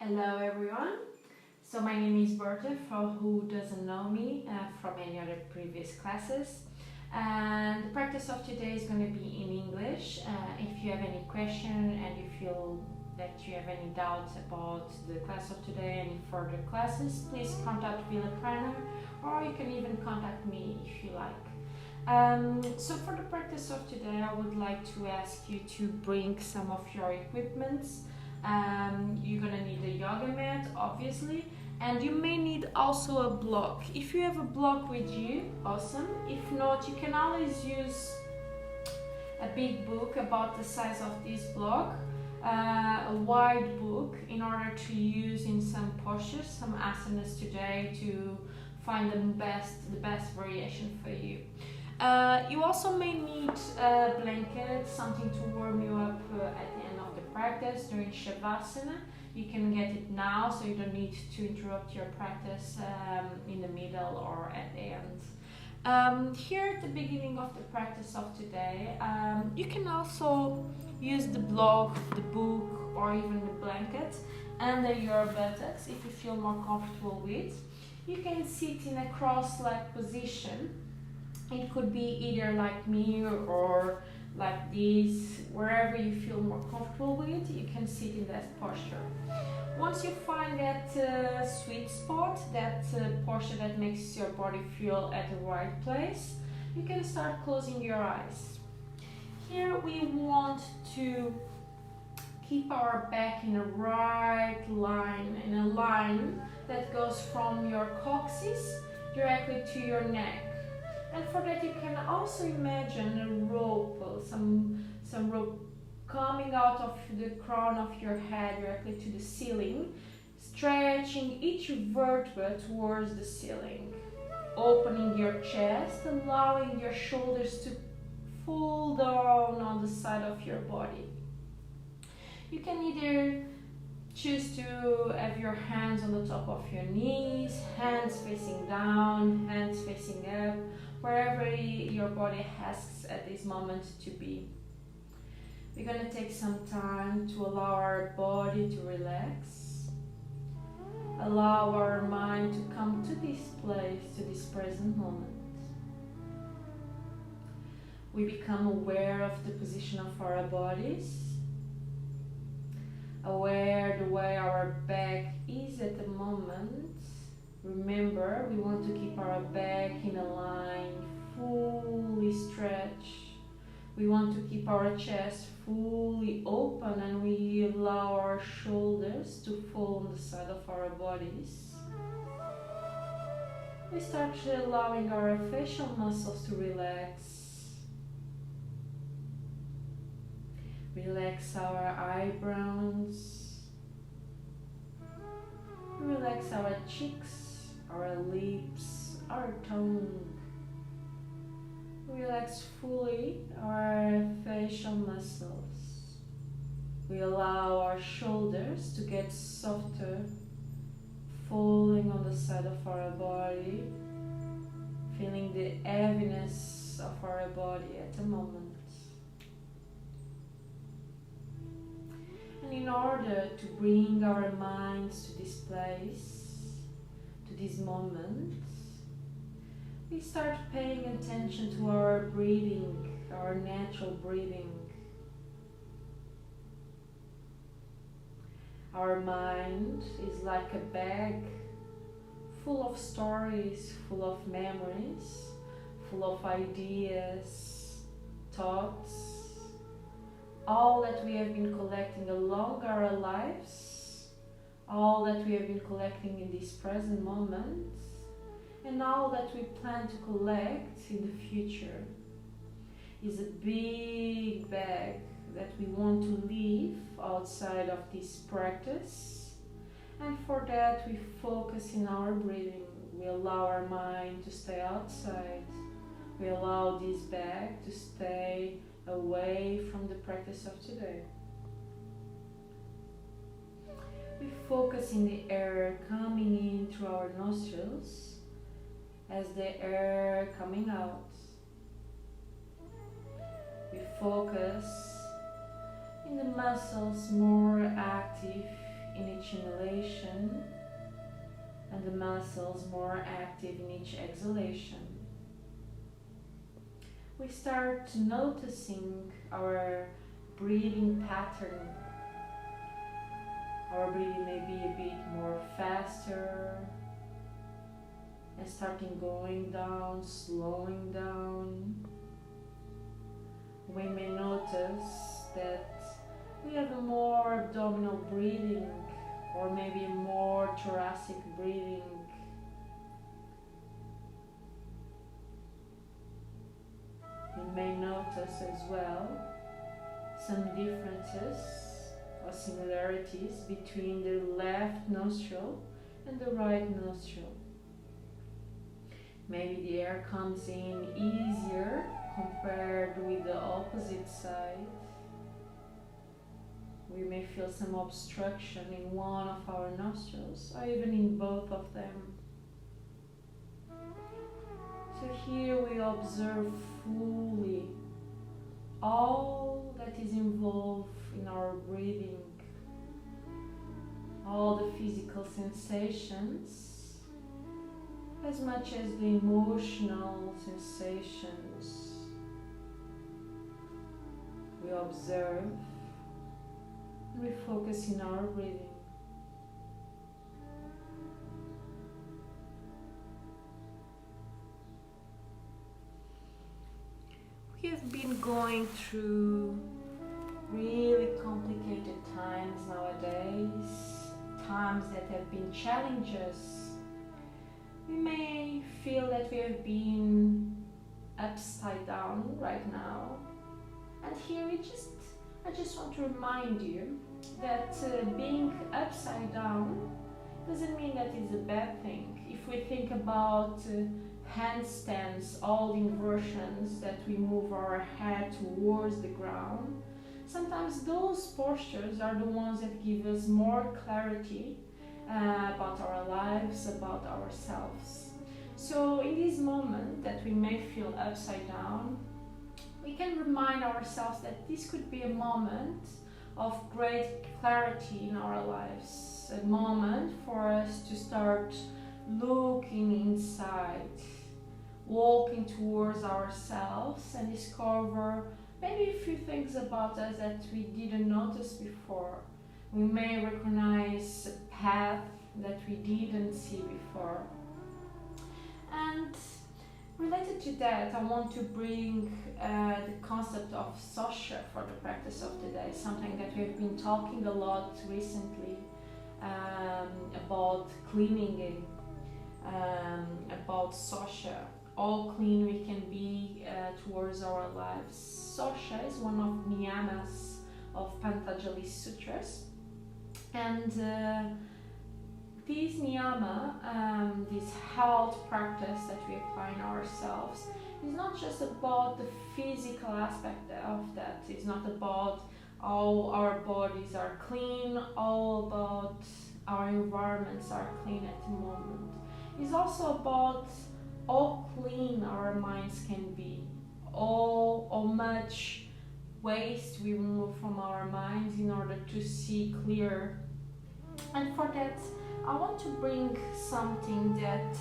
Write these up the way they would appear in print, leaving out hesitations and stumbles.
Hello everyone. So my name is Berta, for who doesn't know me from any other previous classes. And the practice of today is going to be in English. If you have any question and you feel that you have any doubts about the class of today, any further classes, please contact Villa Planner, or you can even contact me if you like. So for the practice of today, I would like to ask you to bring some of your equipments. You're gonna need a yoga mat, obviously, and you may need also a block. If you have a block with you, awesome. If not, you can always use a big book about the size of this block, a wide book, in order to use in some postures, some asanas today, to find the best variation for you. You also may need a blanket, something to warm you up at the end of the practice during Shavasana. You can get it now, so you don't need to interrupt your practice in the middle or at the end. Here at the beginning of the practice of today, you can also use the block, the book, or even the blanket under your buttocks if you feel more comfortable with. You can sit in a cross-legged position. It could be either like me or like this, wherever you feel more comfortable with, you can sit in that posture. Once you find that sweet spot, that posture that makes your body feel at the right place, you can start closing your eyes. Here we want to keep our back in a right line, in a line that goes from your coccyx directly to your neck. And for that you can also imagine a rope, some rope coming out of the crown of your head directly to the ceiling, stretching each vertebra towards the ceiling, opening your chest, allowing your shoulders to fall down on the side of your body. You can either choose to have your hands on the top of your knees, hands facing down, hands facing up, wherever your body asks at this moment to be. We're going to take some time to allow our body to relax, allow our mind to come to this place, to this present moment. We become aware of the position of our bodies, aware the way our back is at the moment. Remember, we want to keep our back in a line, fully stretched. We want to keep our chest fully open, and we allow our shoulders to fall on the side of our bodies. We start allowing our facial muscles to relax. Relax our eyebrows. Relax our cheeks, our lips, our tongue. Relax fully our facial muscles. We allow our shoulders to get softer, falling on the side of our body, feeling the heaviness of our body at the moment. And in order to bring our minds to this place, to this moment, we start paying attention to our breathing, our natural breathing. Our mind is like a bag full of stories, full of memories, full of ideas, thoughts, all that we have been collecting along our lives, all that we have been collecting in this present moment, and all that we plan to collect in the future is a big bag that we want to leave outside of this practice. And for that we focus in our breathing. We allow our mind to stay outside. We allow this bag to stay away from the practice of today. We focus in the air coming in through our nostrils as the air coming out. We focus in the muscles more active in each inhalation and the muscles more active in each exhalation. We start noticing our breathing pattern. Our breathing may be a bit more faster and starting going down, slowing down. We may notice that we have a more abdominal breathing or maybe a more thoracic breathing. You may notice as well some differences or similarities between the left nostril and the right nostril. Maybe the air comes in easier compared with the opposite side. We may feel some obstruction in one of our nostrils or even in both of them. So here we observe fully all that is involved in our breathing, all the physical sensations, as much as the emotional sensations. We observe and we focus in our breathing. We have been going through really complicated times nowadays, times that have been challenges. We may feel that we have been upside down right now, and here I just want to remind you that being upside down doesn't mean that it's a bad thing. If we think about handstands, all the inversions that we move our head towards the ground, sometimes those postures are the ones that give us more clarity about our lives, about ourselves. So in this moment that we may feel upside down, we can remind ourselves that this could be a moment of great clarity in our lives, a moment for us to start looking inside, walking towards ourselves and discover maybe a few things about us that we didn't notice before. We may recognize a path that we didn't see before. And related to that, I want to bring the concept of sosha for the practice of today, something that we've been talking a lot recently about cleaning, about sosha. All clean we can be towards our lives. Sosha is one of niyamas of Patanjali Sutras, and this niyama, this health practice that we apply in ourselves, is not just about the physical aspect of that. It's not about all our bodies are clean, all about our environments are clean at the moment. It's also about how clean our minds can be, how much waste we remove from our minds in order to see clear. And for that, I want to bring something that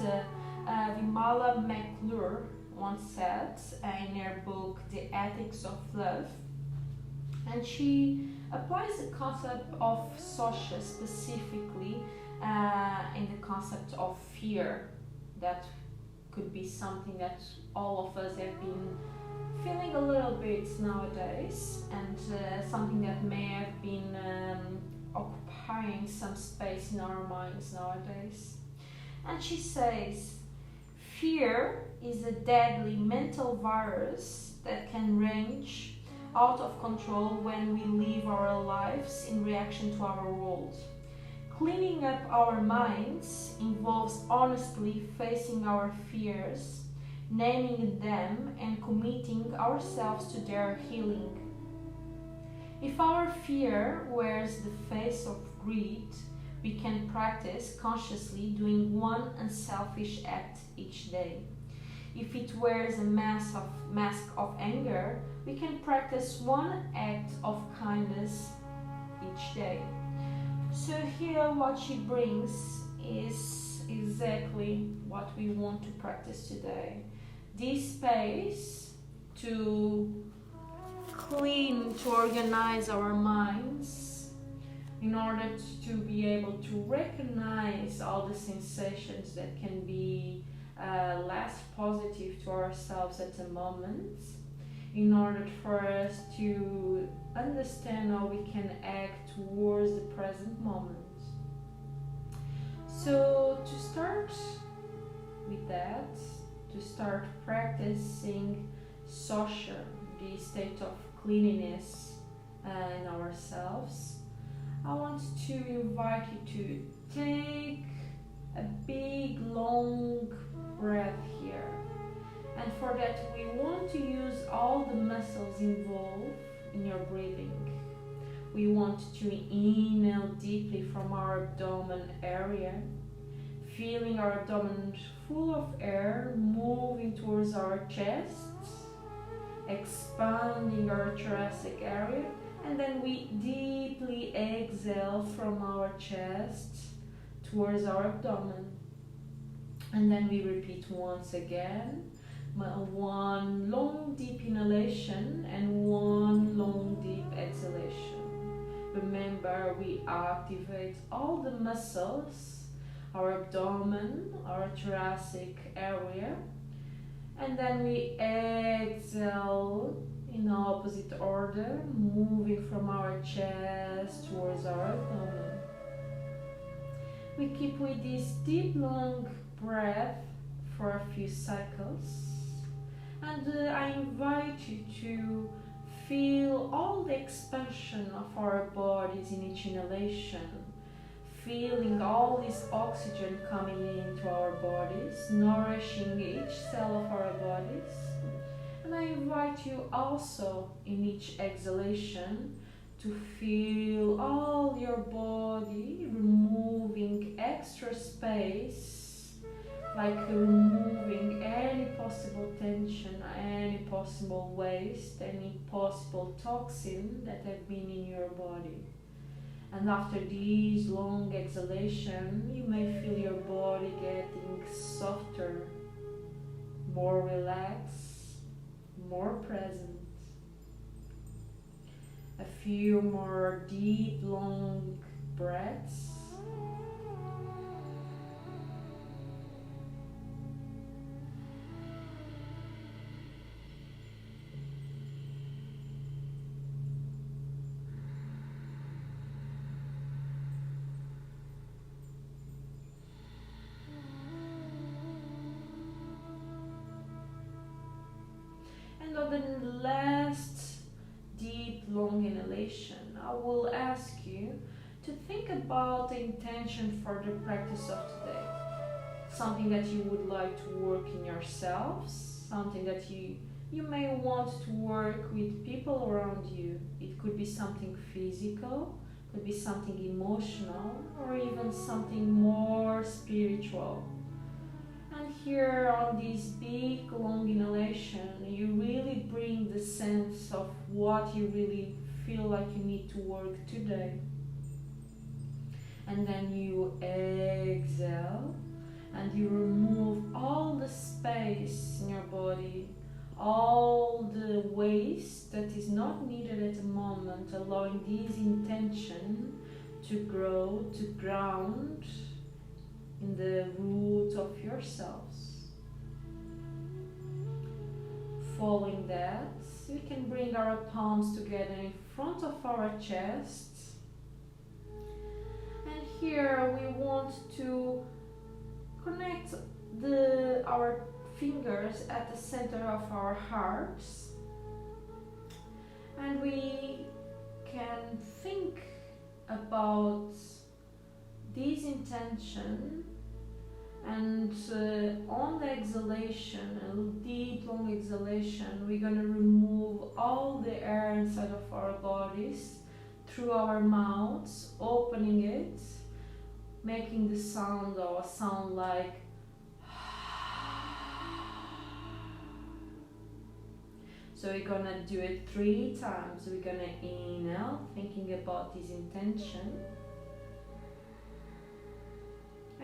Vimala McClure once said in her book, The Ethics of Love. And she applies the concept of sosha specifically in the concept of fear. That could be something that all of us have been feeling a little bit nowadays, and something that may have been occupying some space in our minds nowadays. And she says, fear is a deadly mental virus that can range out of control when we live our lives in reaction to our world. Cleaning up our minds involves honestly facing our fears, naming them, and committing ourselves to their healing. If our fear wears the face of greed, we can practice consciously doing one unselfish act each day. If it wears a mask of anger, we can practice one act of kindness each day. So here what she brings is exactly what we want to practice today. This space to clean, to organize our minds in order to be able to recognize all the sensations that can be less positive to ourselves at the moment, in order for us to understand how we can act towards the present moment. So to start with that, to start practicing social, the state of cleanliness in ourselves, I want to invite you to take a big long breath here. And for that we want to use all the muscles involved in your breathing. We want to inhale deeply from our abdomen area, feeling our abdomen full of air moving towards our chest, expanding our thoracic area, and then we deeply exhale from our chest towards our abdomen. And then we repeat once again, one long deep inhalation and one long deep exhalation. Remember, we activate all the muscles, our abdomen, our thoracic area, and then we exhale in opposite order, moving from our chest towards our abdomen. We keep with this deep long breath for a few cycles, and I invite you to feel all the expansion of our bodies in each inhalation, feeling all this oxygen coming into our bodies, nourishing each cell of our bodies. And I invite you also in each exhalation to feel all your body removing extra space, like removing any possible tension, any possible waste, any possible toxin that have been in your body. And after these long exhalation, you may feel your body getting softer, more relaxed, more present. A few more deep, long breaths. And on the last deep, long inhalation, I will ask you to think about the intention for the practice of today. Something that you would like to work in yourselves, something that you may want to work with people around you. It could be something physical, could be something emotional, or even something more spiritual. And here on this big long inhalation, you really bring the sense of what you really feel like you need to work today. And then you exhale and you remove all the space in your body, all the waste that is not needed at the moment, allowing this intention to grow, to ground in the root of yourselves. Following that, we can bring our palms together in front of our chest. And here we want to connect our fingers at the center of our hearts. And we can think about this intention, and on the exhalation, a deep long exhalation, we're going to remove all the air inside of our bodies through our mouths, opening it, making the sound or a sound like so we're gonna do it 3 times. We're gonna inhale, thinking about this intention.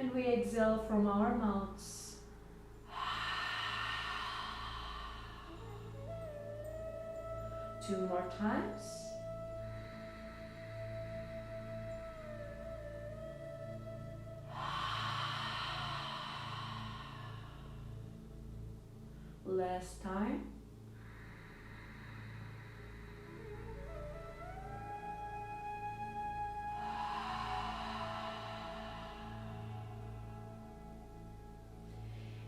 And we exhale from our mouths. Two more times. Last time.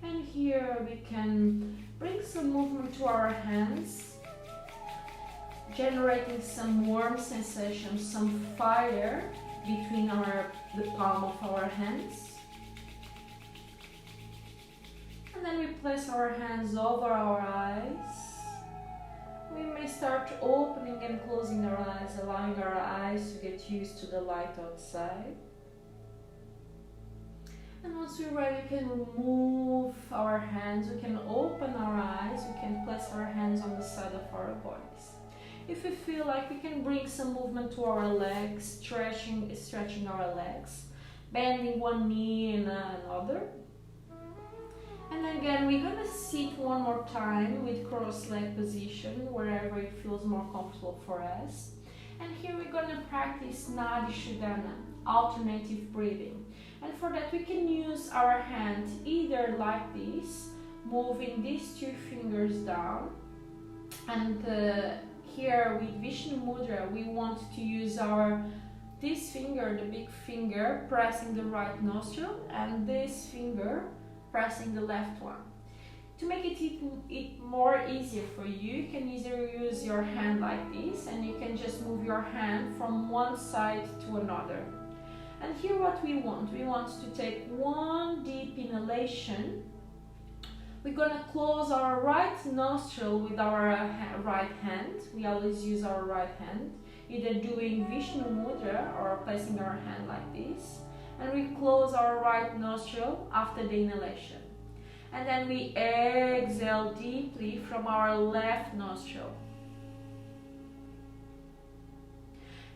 And here we can bring some movement to our hands, generating some warm sensation, some fire between the palm of our hands. And then we place our hands over our eyes. We may start opening and closing our eyes, allowing our eyes to get used to the light outside. And once we're ready, we can remove our hands, we can open our eyes, we can place our hands on the side of our bodies. If we feel like, we can bring some movement to our legs, stretching our legs, bending one knee and another. And then again, we're going to sit one more time with cross-leg position, wherever it feels more comfortable for us. And here we're going to practice Nadi Shodhana, alternative breathing. And for that we can use our hand either like this, moving these two fingers down. And here with Vishnu Mudra, we want to use this finger, the big finger, pressing the right nostril, and this finger pressing the left one. To make it more easier for you, you can either use your hand like this, and you can just move your hand from one side to another. And here what we want to take one deep inhalation. We're going to close our right nostril with our right hand. We always use our right hand, either doing Vishnu Mudra or placing our hand like this. And we close our right nostril after the inhalation. And then we exhale deeply from our left nostril.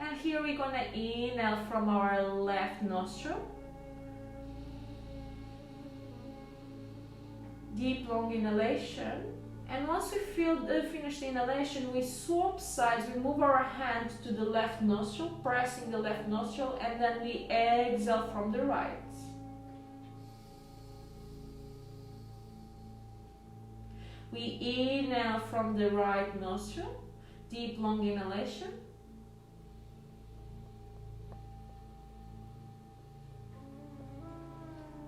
And here we're going to inhale from our left nostril. Deep long inhalation. And once we finish the inhalation, we swap sides. We move our hand to the left nostril, pressing the left nostril, and then we exhale from the right. We inhale from the right nostril, deep long inhalation.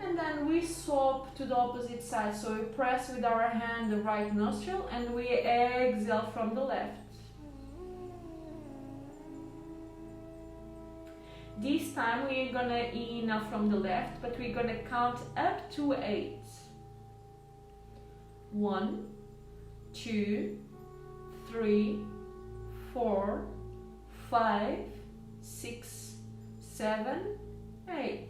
And then we swap to the opposite side. So we press with our hand the right nostril and we exhale from the left. This time we're gonna inhale from the left, but we're gonna count up to 8. 1, 2, 3, 4, 5, 6, 7, 8.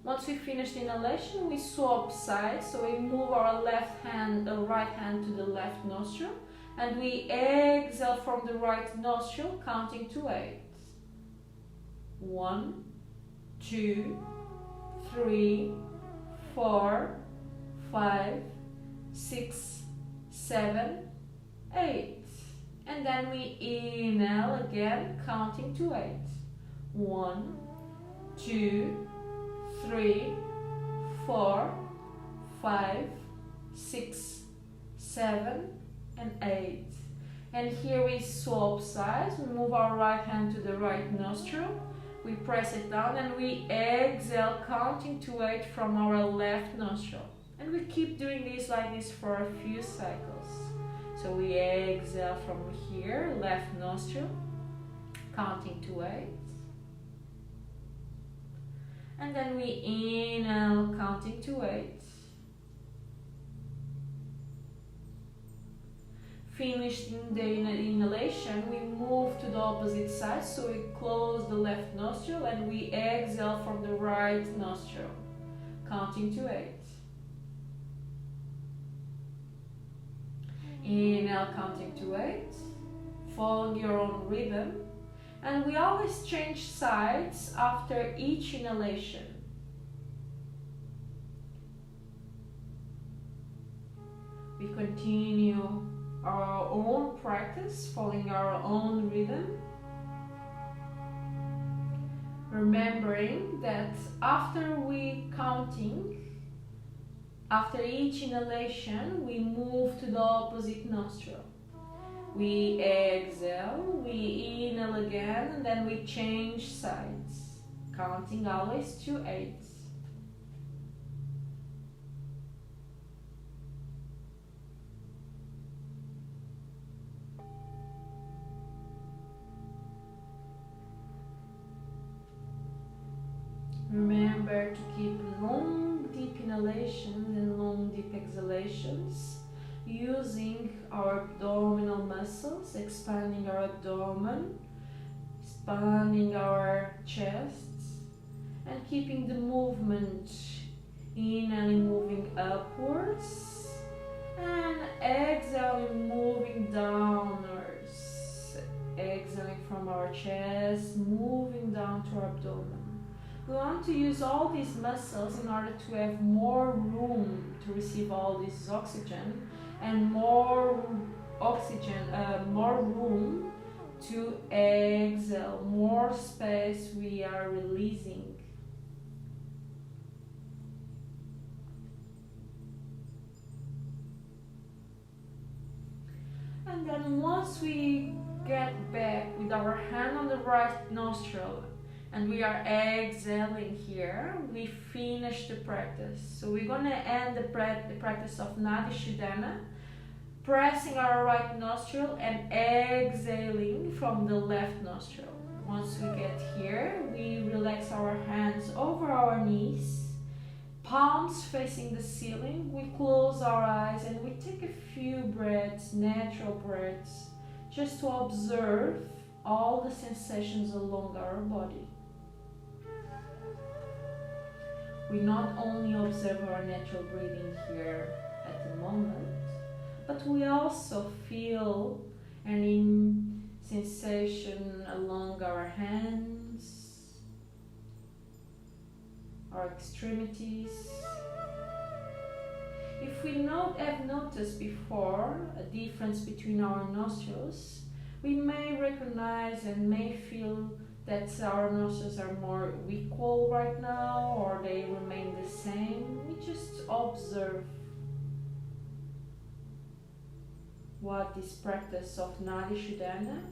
Once we finish the inhalation, we swap sides. So we move our right hand to the left nostril, and we exhale from the right nostril, counting to 8. 1, 2, 3, 4, 5, 6, 7, 8. And then we inhale again, counting to 8. 1, 2, 3, 4, 5, 6, 7, and 8. And here we swap sides. We move our right hand to the right nostril. We press it down and we exhale, counting to 8 from our left nostril. And we keep doing this like this for a few cycles. So we exhale from here, left nostril, counting to 8. And then we inhale, counting to 8. Finishing the inhalation, we move to the opposite side. So we close the left nostril and we exhale from the right nostril, counting to 8. Inhale, counting to 8. Follow your own rhythm. And we always change sides after each inhalation. We continue our own practice, following our own rhythm. Remembering that after each inhalation, we move to the opposite nostril. We exhale, we inhale again, and then we change sides, counting always to 8. Remember to keep long, deep inhalations and long, deep exhalations, using our abdominal muscles, expanding our abdomen, expanding our chests, and keeping the movement, inhaling, moving upwards, and exhaling, moving downwards, exhaling from our chest, moving down to our abdomen. We want to use all these muscles in order to have more room to receive all this oxygen, and more room to exhale, more space we are releasing. And then once we get back with our hand on the right nostril, and we are exhaling here, we finish the practice. So we're going to end the practice of Nadi Shodhana, pressing our right nostril and exhaling from the left nostril. Once we get here, we relax our hands over our knees, palms facing the ceiling. We close our eyes and we take a few breaths, natural breaths, just to observe all the sensations along our body. We not only observe our natural breathing here at the moment, but we also feel any sensation along our hands, our extremities. If we have noticed before a difference between our nostrils, we may recognize and may feel that our nostrils are more equal right now, or they remain the same. We just observe what this practice of Nadi Shodhana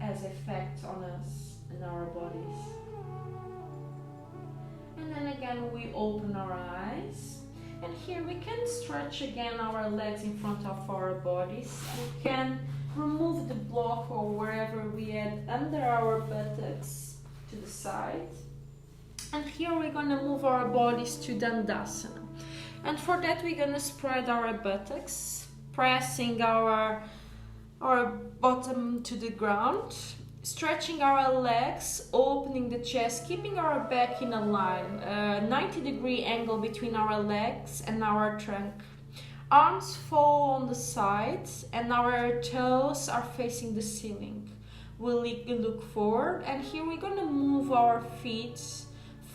has effect on us and our bodies. And then again we open our eyes, and here we can stretch again our legs in front of our bodies. We can remove the block or wherever we had under our buttocks to the side. And here we're going to move our bodies to Dandasana. And for that we're going to spread our buttocks, pressing our bottom to the ground, stretching our legs, opening the chest, keeping our back in a line, 90-degree angle between our legs and our trunk. Arms fall on the sides and our toes are facing the ceiling. We'll look forward, and here we're going to move our feet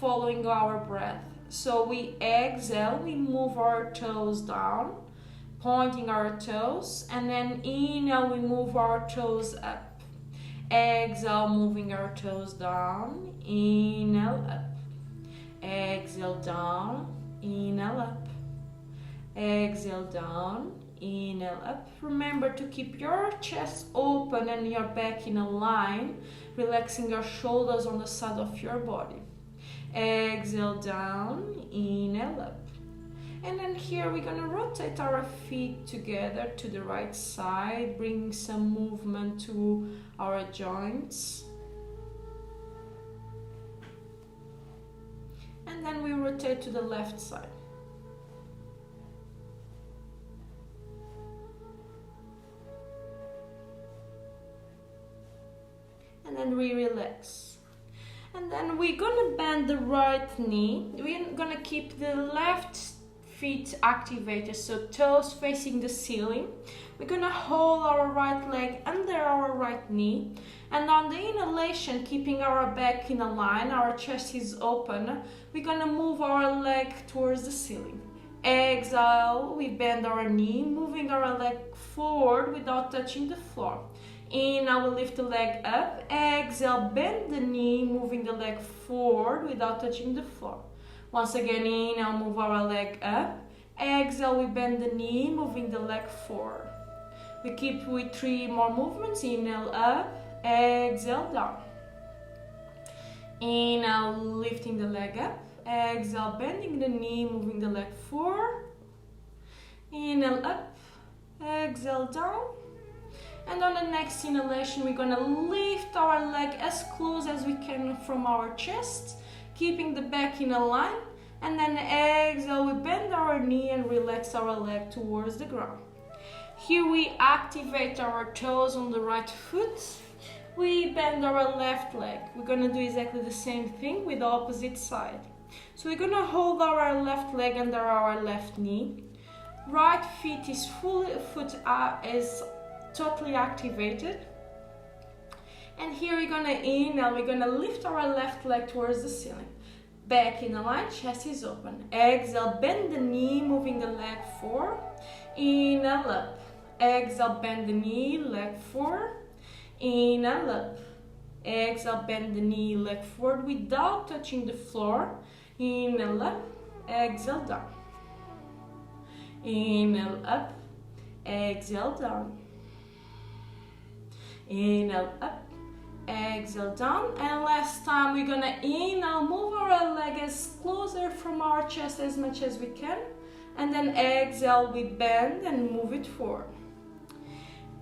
following our breath. So we exhale, we move our toes down, pointing our toes, and then inhale, we move our toes up. Exhale, moving our toes down, inhale up. Exhale down, inhale up. Exhale down, inhale up. Remember to keep your chest open and your back in a line, relaxing your shoulders on the side of your body. Exhale down, inhale up. And then here we're going to rotate our feet together to the right side, bringing some movement to our joints. And then we rotate to the left side. And then we relax. And then we're going to bend the right knee. We're going to keep the left feet activated, so toes facing the ceiling. We're going to hold our right leg under our right knee. And on the inhalation, keeping our back in a line, our chest is open, we're going to move our leg towards the ceiling. Exhale, we bend our knee, moving our leg forward without touching the floor. Inhale, we lift the leg up. Exhale, bend the knee, moving the leg forward without touching the floor. Once again, inhale, move our leg up. Exhale, we bend the knee, moving the leg forward. We keep with 3 more movements. Inhale, up. Exhale, down. Inhale, lifting the leg up. Exhale, bending the knee, moving the leg forward. Inhale, up. Exhale, down. And on the next inhalation, we're going to lift our leg as close as we can from our chest, keeping the back in a line. And then exhale, we bend our knee and relax our leg towards the ground. Here we activate our toes on the right foot. We bend our left leg. We're going to do exactly the same thing with the opposite side. So we're going to hold our left leg under our left knee. Right foot is totally activated. And here we're going to inhale. We're going to lift our left leg towards the ceiling. Back in a line, chest is open. Exhale, bend the knee, moving the leg forward. Inhale, up. Exhale, bend the knee, leg forward. Inhale, up. Exhale, bend the knee, leg forward without touching the floor. Inhale, up. Exhale, down. Inhale, up. Exhale, down. Inhale, up. Exhale, down. And last time, we're gonna inhale, move our leg as closer from our chest as much as we can. And then exhale, we bend and move it forward.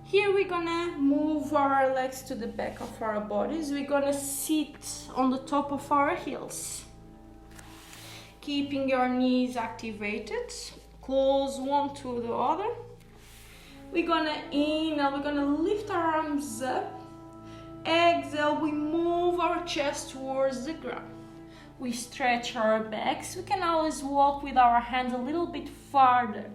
Here we're gonna move our legs to the back of our bodies. We're gonna sit on the top of our heels. Keeping your knees activated, close one to the other. We're gonna inhale, we're gonna lift our arms up. Exhale, we move our chest towards the ground. We stretch our backs. We can always walk with our hands a little bit farther.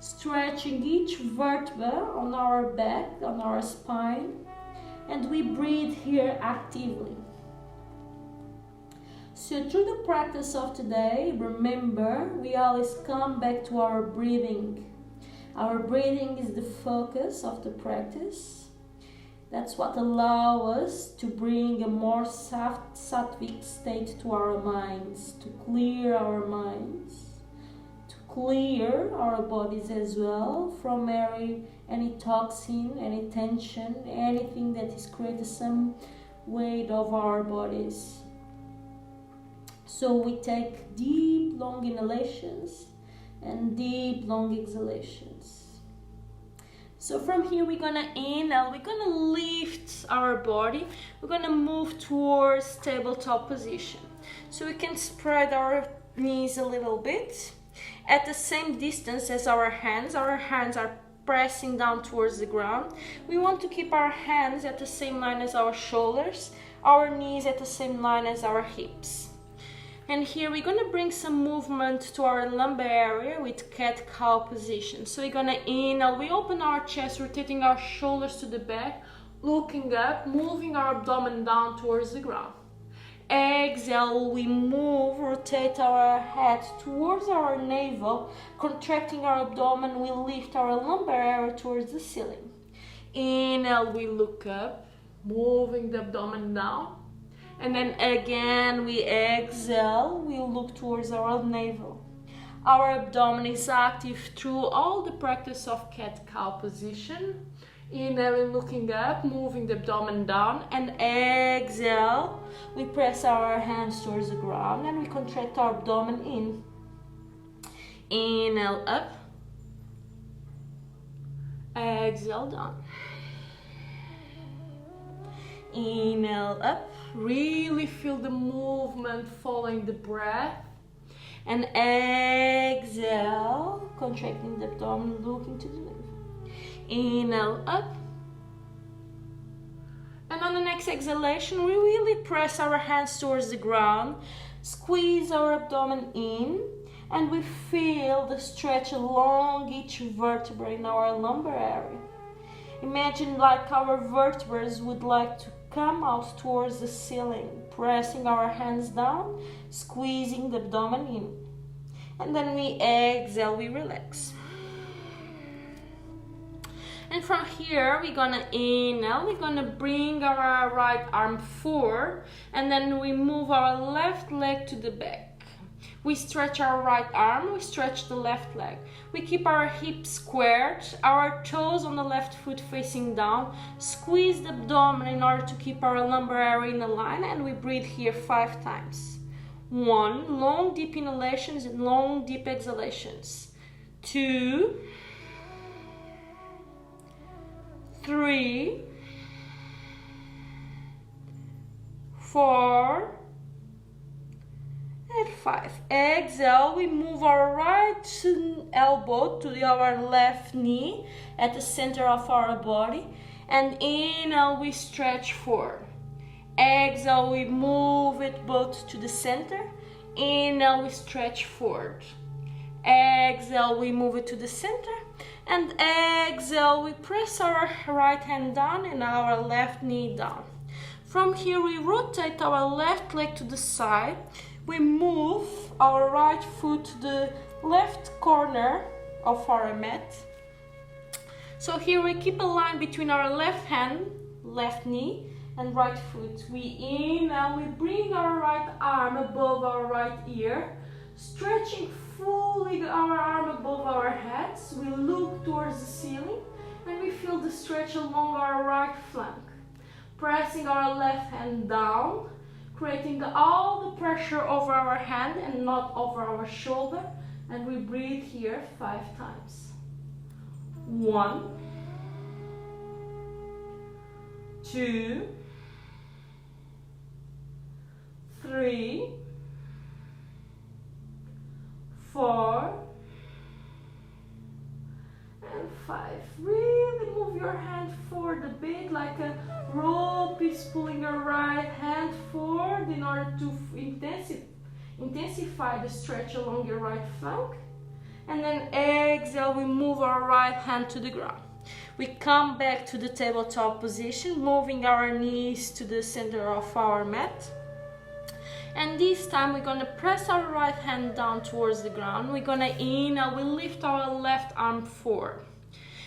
Stretching each vertebra on our back, on our spine. And we breathe here actively. So through the practice of today, remember, we always come back to our breathing. Our breathing is the focus of the practice. That's what allows us to bring a more sattvic state to our minds, to clear our minds, to clear our bodies as well from any toxin, any tension, anything that is creating some weight of our bodies. So we take deep, long inhalations and deep, long exhalations. So from here we're gonna inhale, we're gonna lift our body, we're gonna move towards tabletop position. So we can spread our knees a little bit at the same distance as our hands are pressing down towards the ground. We want to keep our hands at the same line as our shoulders, our knees at the same line as our hips. And here we're going to bring some movement to our lumbar area with cat-cow position. So we're going to inhale, we open our chest, rotating our shoulders to the back, looking up, moving our abdomen down towards the ground. Exhale, we move, rotate our head towards our navel, contracting our abdomen, we lift our lumbar area towards the ceiling. Inhale, we look up, moving the abdomen down. And then again, we exhale, we look towards our navel. Our abdomen is active through all the practice of cat-cow position. Inhaling, looking up, moving the abdomen down. And exhale, we press our hands towards the ground and we contract our abdomen in. Inhale, up. Exhale, down. Inhale, up. Really feel the movement following the breath. And exhale, contracting the abdomen, looking to the left. Inhale, up. And on the next exhalation, we really press our hands towards the ground, squeeze our abdomen in, and we feel the stretch along each vertebra in our lumbar area. Imagine like our vertebrae would like to come out towards the ceiling, pressing our hands down, squeezing the abdomen in. And then we exhale, we relax. And from here, we're gonna inhale, we're gonna bring our right arm forward, and then we move our left leg to the back. We stretch our right arm, we stretch the left leg. We keep our hips squared, our toes on the left foot facing down, squeeze the abdomen in order to keep our lumbar area in a line, and we breathe here 5 times. 1, long deep inhalations and long deep exhalations. 2, 3, 4, and 5. Exhale, we move our right elbow to our left knee at the center of our body. And inhale, we stretch forward. Exhale, we move it both to the center. Inhale, we stretch forward. Exhale, we move it to the center. And exhale, we press our right hand down and our left knee down. From here, we rotate our left leg to the side. We move our right foot to the left corner of our mat. So here we keep a line between our left hand, left knee, and right foot. We inhale, we bring our right arm above our right ear, stretching fully our arm above our heads. We look towards the ceiling and we feel the stretch along our right flank. Pressing our left hand down, creating all the pressure over our hand and not over our shoulder. And we breathe here 5 times. 1, 2, 3, 4, and 5. Really move your hand forward a bit, like a rope is pulling your right hand forward in order to intensify the stretch along your right flank. And then exhale, we move our right hand to the ground. We come back to the tabletop position, moving our knees to the center of our mat. And this time we're gonna press our right hand down towards the ground. We're gonna inhale, we lift our left arm forward.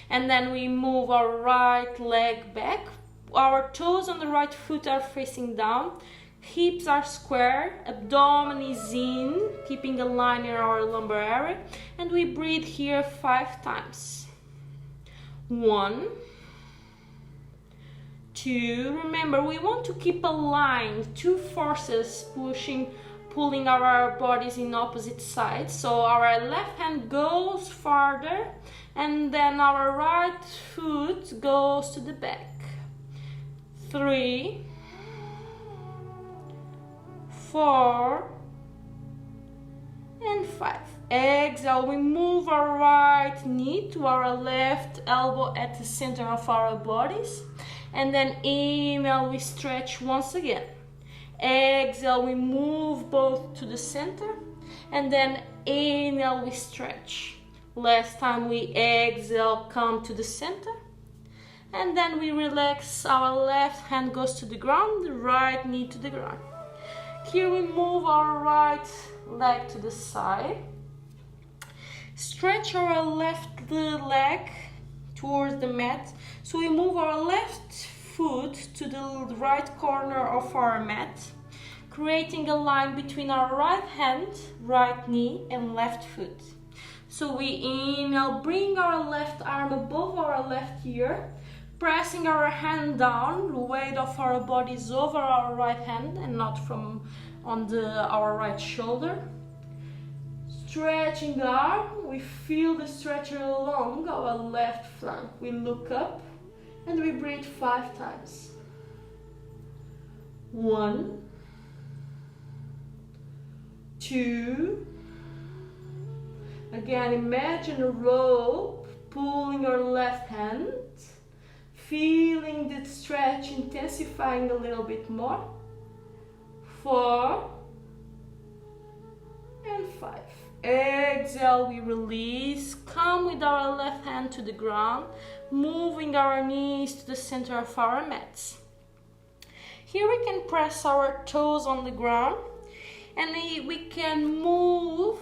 And then we move our right leg back. Our toes on the right foot are facing down. Hips are square, abdomen is in, keeping a line in our lumbar area. And we breathe here 5 times. 1, 2, remember we want to keep a line, 2 forces pulling our bodies in opposite sides. So our left hand goes farther and then our right foot goes to the back. 3, 4, and 5. Exhale, we move our right knee to our left elbow at the center of our bodies. And then inhale, we stretch once again. Exhale, we move both to the center. And then inhale, we stretch. Last time we exhale, come to the center. And then we relax, our left hand goes to the ground, the right knee to the ground. Here we move our right leg to the side. Stretch our left leg towards the mat. So we move our left foot to the right corner of our mat, creating a line between our right hand, right knee, and left foot. So we inhale, bring our left arm above our left ear, pressing our hand down, the weight of our body is over our right hand and not from our right shoulder. Stretching the arm, we feel the stretch along our left flank. We look up and we breathe 5 times. 1, 2. Again, imagine a rope pulling your left hand, feeling the stretch intensifying a little bit more. 4 and 5. Exhale, we release. Come with our left hand to the ground, moving our knees to the center of our mats. Here we can press our toes on the ground and we can move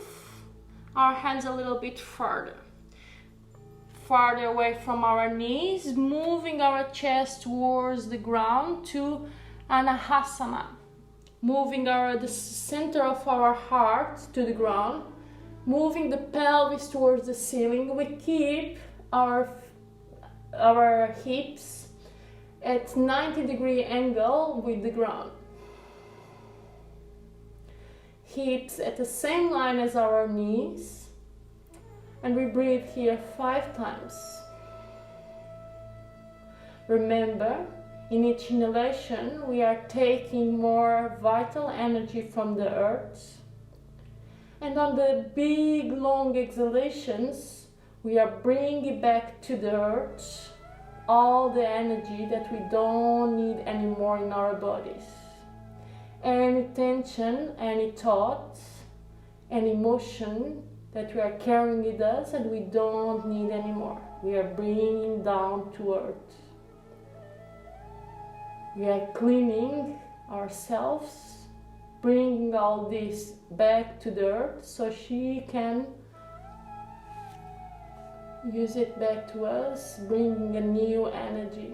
our hands a little bit farther away from our knees, moving our chest towards the ground to Anahasana, moving the center of our heart to the ground, moving the pelvis towards the ceiling. We keep our hips at 90-degree angle with the ground. Hips at the same line as our knees. And we breathe here 5 times. Remember, in each inhalation, we are taking more vital energy from the earth. And on the big, long exhalations, we are bringing back to the earth all the energy that we don't need anymore in our bodies. Any tension, any thought, any emotion that we are carrying with us and we don't need anymore. We are bringing down to earth. We are cleaning ourselves, bringing all this back to the earth so she can use it back to us, bringing a new energy.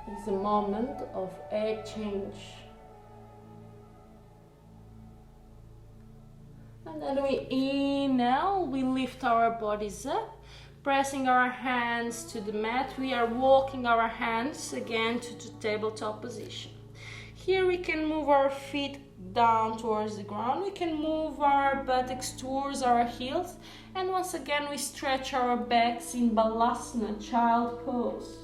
It's a moment of exchange. And then we inhale, we lift our bodies up, pressing our hands to the mat. We are walking our hands again to the tabletop position. Here we can move our feet down towards the ground. We can move our buttocks towards our heels. And once again, we stretch our backs in Balasana, child pose.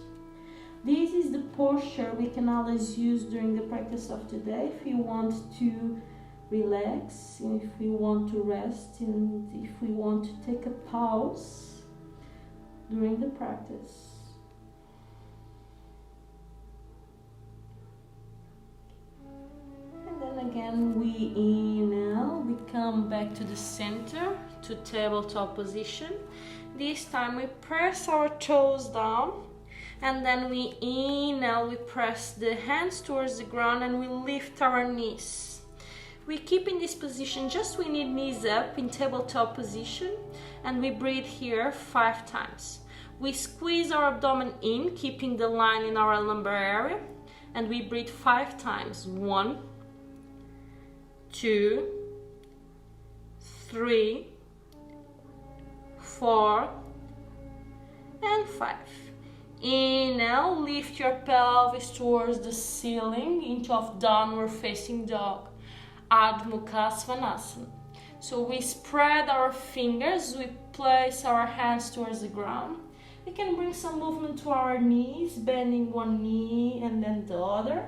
This is the posture we can always use during the practice of today if we want to relax, and if we want to rest, and if we want to take a pause during the practice. And then again we inhale, we come back to the center, to tabletop position. This time we press our toes down. And then we inhale, we press the hands towards the ground and we lift our knees. We keep in this position, just we need knees up in tabletop position, and we breathe here 5 times. We squeeze our abdomen in, keeping the line in our lumbar area, and we breathe 5 times. 1, 2, 3, 4, and 5. Inhale, lift your pelvis towards the ceiling into downward facing dog, Adho Mukha Svanasana. So we spread our fingers, we place our hands towards the ground. We can bring some movement to our knees, bending one knee and then the other.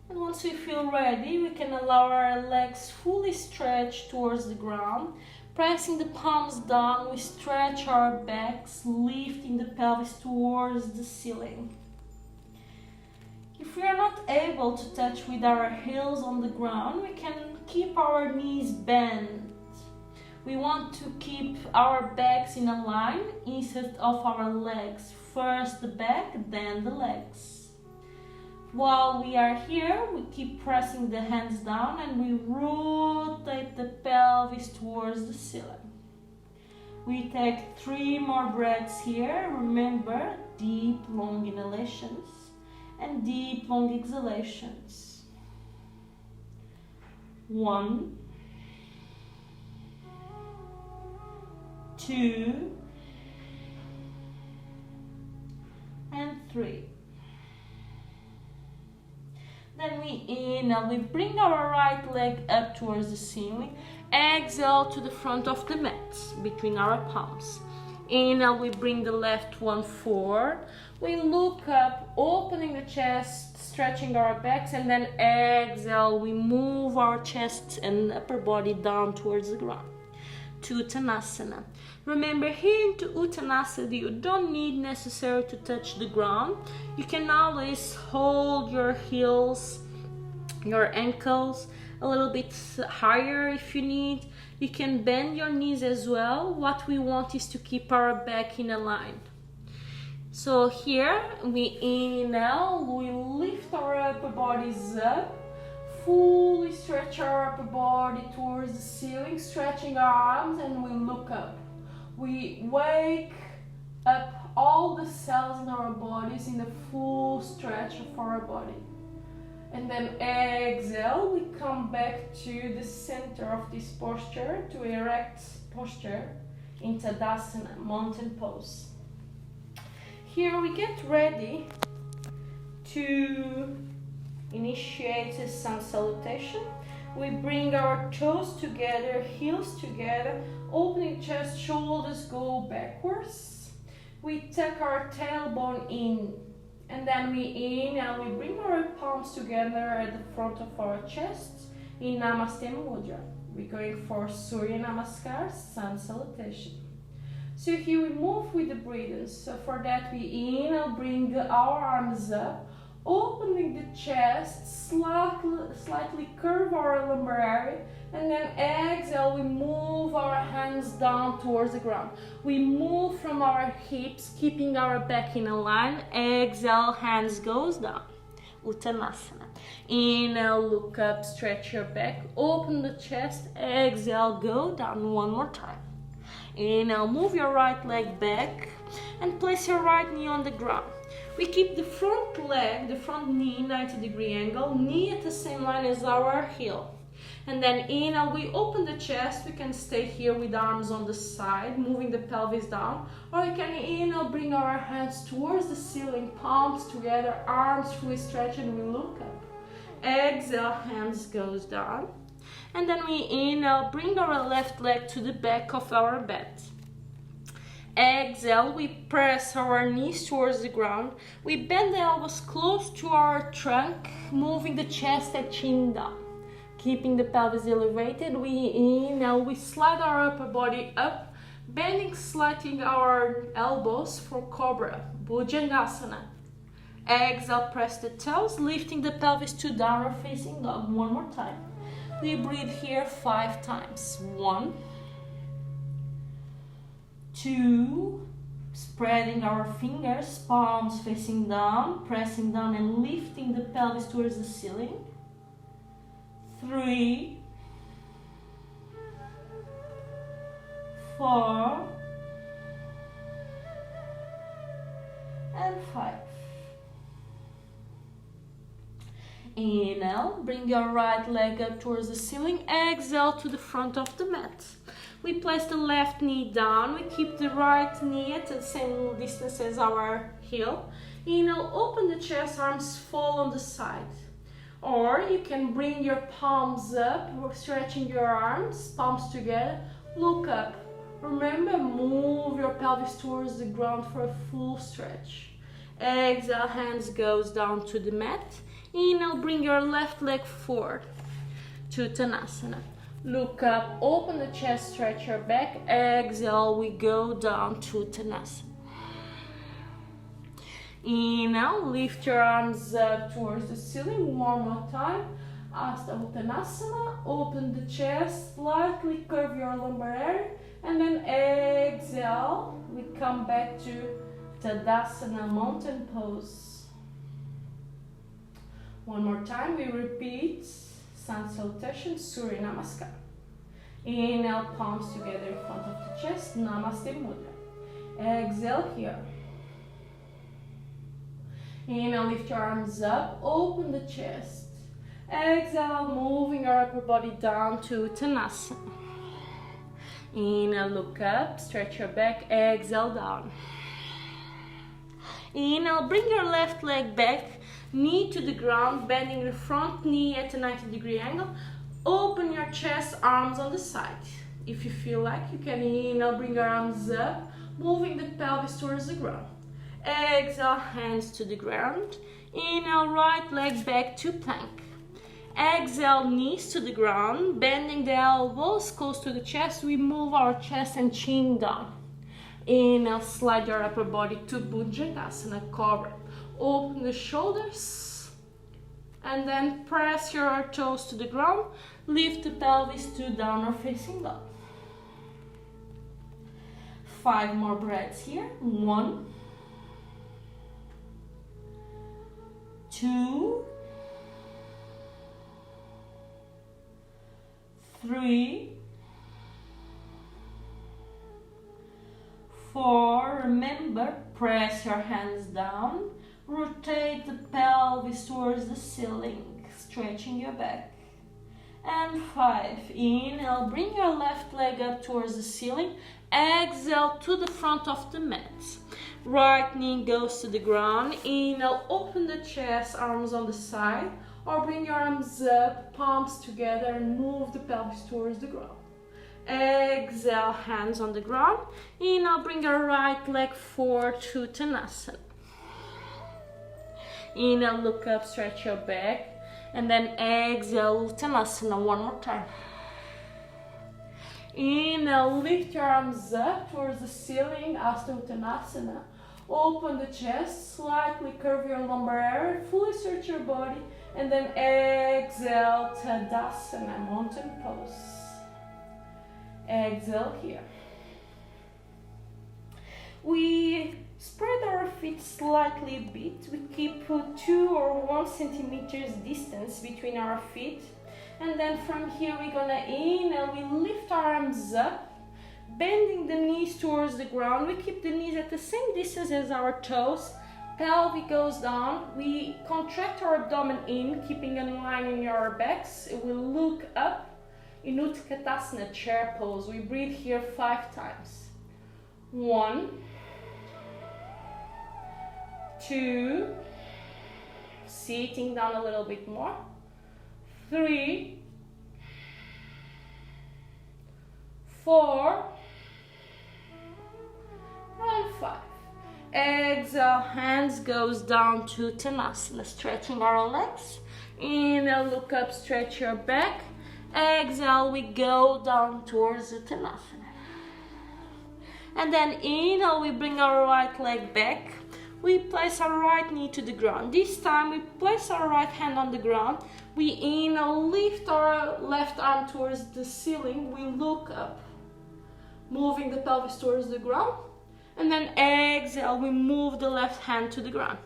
And once we feel ready, we can allow our legs fully stretched towards the ground. Pressing the palms down, we stretch our backs, lifting the pelvis towards the ceiling. If we are not able to touch with our heels on the ground, we can keep our knees bent. We want to keep our backs in a line instead of our legs. First the back, then the legs. While we are here, we keep pressing the hands down and we rotate the pelvis towards the ceiling. We take 3 more breaths here. Remember, deep, long inhalations and deep, long exhalations. 1, 2, and 3. Then we inhale, we bring our right leg up towards the ceiling. Exhale to the front of the mat, between our palms. Inhale, we bring the left one forward. We look up, opening the chest, stretching our backs, and then exhale, we move our chest and upper body down towards the ground. To Uttanasana. Remember, here into Uttanasana, you don't need necessarily to touch the ground. You can always hold your heels, your ankles a little bit higher if you need. You can bend your knees as well. What we want is to keep our back in a line. So here we inhale, we lift our upper bodies up, fully stretch our upper body towards the ceiling, stretching our arms, and we look up. We wake up all the cells in our bodies in the full stretch of our body. And then exhale, we come back to the center of this posture, to erect posture, in Tadasana, mountain pose. Here we get ready to initiate a sun salutation. We bring our toes together, heels together, opening chest, shoulders go backwards. We tuck our tailbone in, and then we inhale, we bring our palms together at the front of our chest in Namaste Mudra. We're going for Surya Namaskar, sun salutation. So here we move with the breathing. So for that we inhale, bring our arms up, opening the chest, slightly curve our lumbar area, and then exhale, we move our hands down towards the ground. We move from our hips, keeping our back in a line. Exhale, hands goes down. Uttanasana. Inhale, look up, stretch your back, open the chest. Exhale, go down one more time. Inhale, move your right leg back and place your right knee on the ground. We keep the front leg, the front knee, 90-degree angle, knee at the same line as our heel. And then inhale, we open the chest. We can stay here with arms on the side, moving the pelvis down. Or you can inhale, bring our hands towards the ceiling, palms together, arms fully stretched, and we look up. Exhale, hands goes down. And then we inhale, bring our left leg to the back of our bed. Exhale, we press our knees towards the ground. We bend the elbows close to our trunk, moving the chest and chin down. Keeping the pelvis elevated, we inhale, we slide our upper body up, bending slightly our elbows for Cobra, Bhujangasana. Exhale, press the toes, lifting the pelvis to downward facing dog. One more time. We breathe here 5 times. 1, 2, spreading our fingers, palms facing down, pressing down and lifting the pelvis towards the ceiling. 3, 4, and 5. Inhale, bring your right leg up towards the ceiling. Exhale to the front of the mat. We place the left knee down. We keep the right knee at the same distance as our heel. Inhale, open the chest, arms fall on the side. Or you can bring your palms up, stretching your arms, palms together. Look up. Remember, move your pelvis towards the ground for a full stretch. Exhale, hands goes down to the mat. Inhale, bring your left leg forward to Uttanasana. Look up, open the chest, stretch your back. Exhale, we go down to Uttanasana. Inhale, lift your arms up towards the ceiling. One more time. Hasta Uttanasana. Open the chest, slightly curve your lumbar area. And then exhale, we come back to Tadasana, mountain pose. One more time, we repeat sun salutation, Surya Namaskar. Inhale, palms together in front of the chest, Namaste Mudra. Exhale here. Inhale, lift your arms up, open the chest. Exhale, moving our upper body down to Uttanasana. Inhale, look up, stretch your back, exhale down. Inhale, bring your left leg back, knee to the ground, bending the front knee at a 90-degree angle. Open your chest, arms on the side. If you feel like, you can inhale, bring your arms up, moving the pelvis towards the ground. Exhale, hands to the ground. Inhale, right leg back to plank. Exhale, knees to the ground, bending the elbows close to the chest. We move our chest and chin down. Inhale, slide your upper body to Bhujangasana, Cobra. Open the shoulders and then press your toes to the ground. Lift the pelvis to downward facing dog. 5 more breaths here. 1, 2, 3, 4. Remember, press your hands down. Rotate the pelvis towards the ceiling, stretching your back. And 5. Inhale, bring your left leg up towards the ceiling. Exhale to the front of the mat. Right knee goes to the ground. Inhale, open the chest, arms on the side. Or bring your arms up, palms together, and move the pelvis towards the ground. Exhale, hands on the ground. Inhale, bring your right leg forward to Uttanasana. Inhale, look up, stretch your back. And then exhale, Uttanasana one more time. Inhale, lift your arms up towards the ceiling, Hasta Uttanasana. Open the chest, slightly curve your lumbar area, fully stretch your body. And then exhale, Tadasana, mountain pose. Exhale here. We spread our feet slightly a bit. We keep 2 or 1 centimeters distance between our feet. And then from here we're gonna inhale, we lift our arms up, bending the knees towards the ground. We keep the knees at the same distance as our toes. Pelvic goes down. We contract our abdomen in, keeping in line in your backs. We look up in Utkatasana, chair pose. We breathe here 5 times. 1, 2, sitting down a little bit more. 3, 4, and 5. Exhale, hands goes down to Uttanasana, stretching our legs. Inhale, look up, stretch your back. Exhale, we go down towards Uttanasana. And then inhale, we bring our right leg back. We place our right knee to the ground. This time we place our right hand on the ground. We inhale, lift our left arm towards the ceiling. We look up, moving the pelvis towards the ground. And then exhale, we move the left hand to the ground.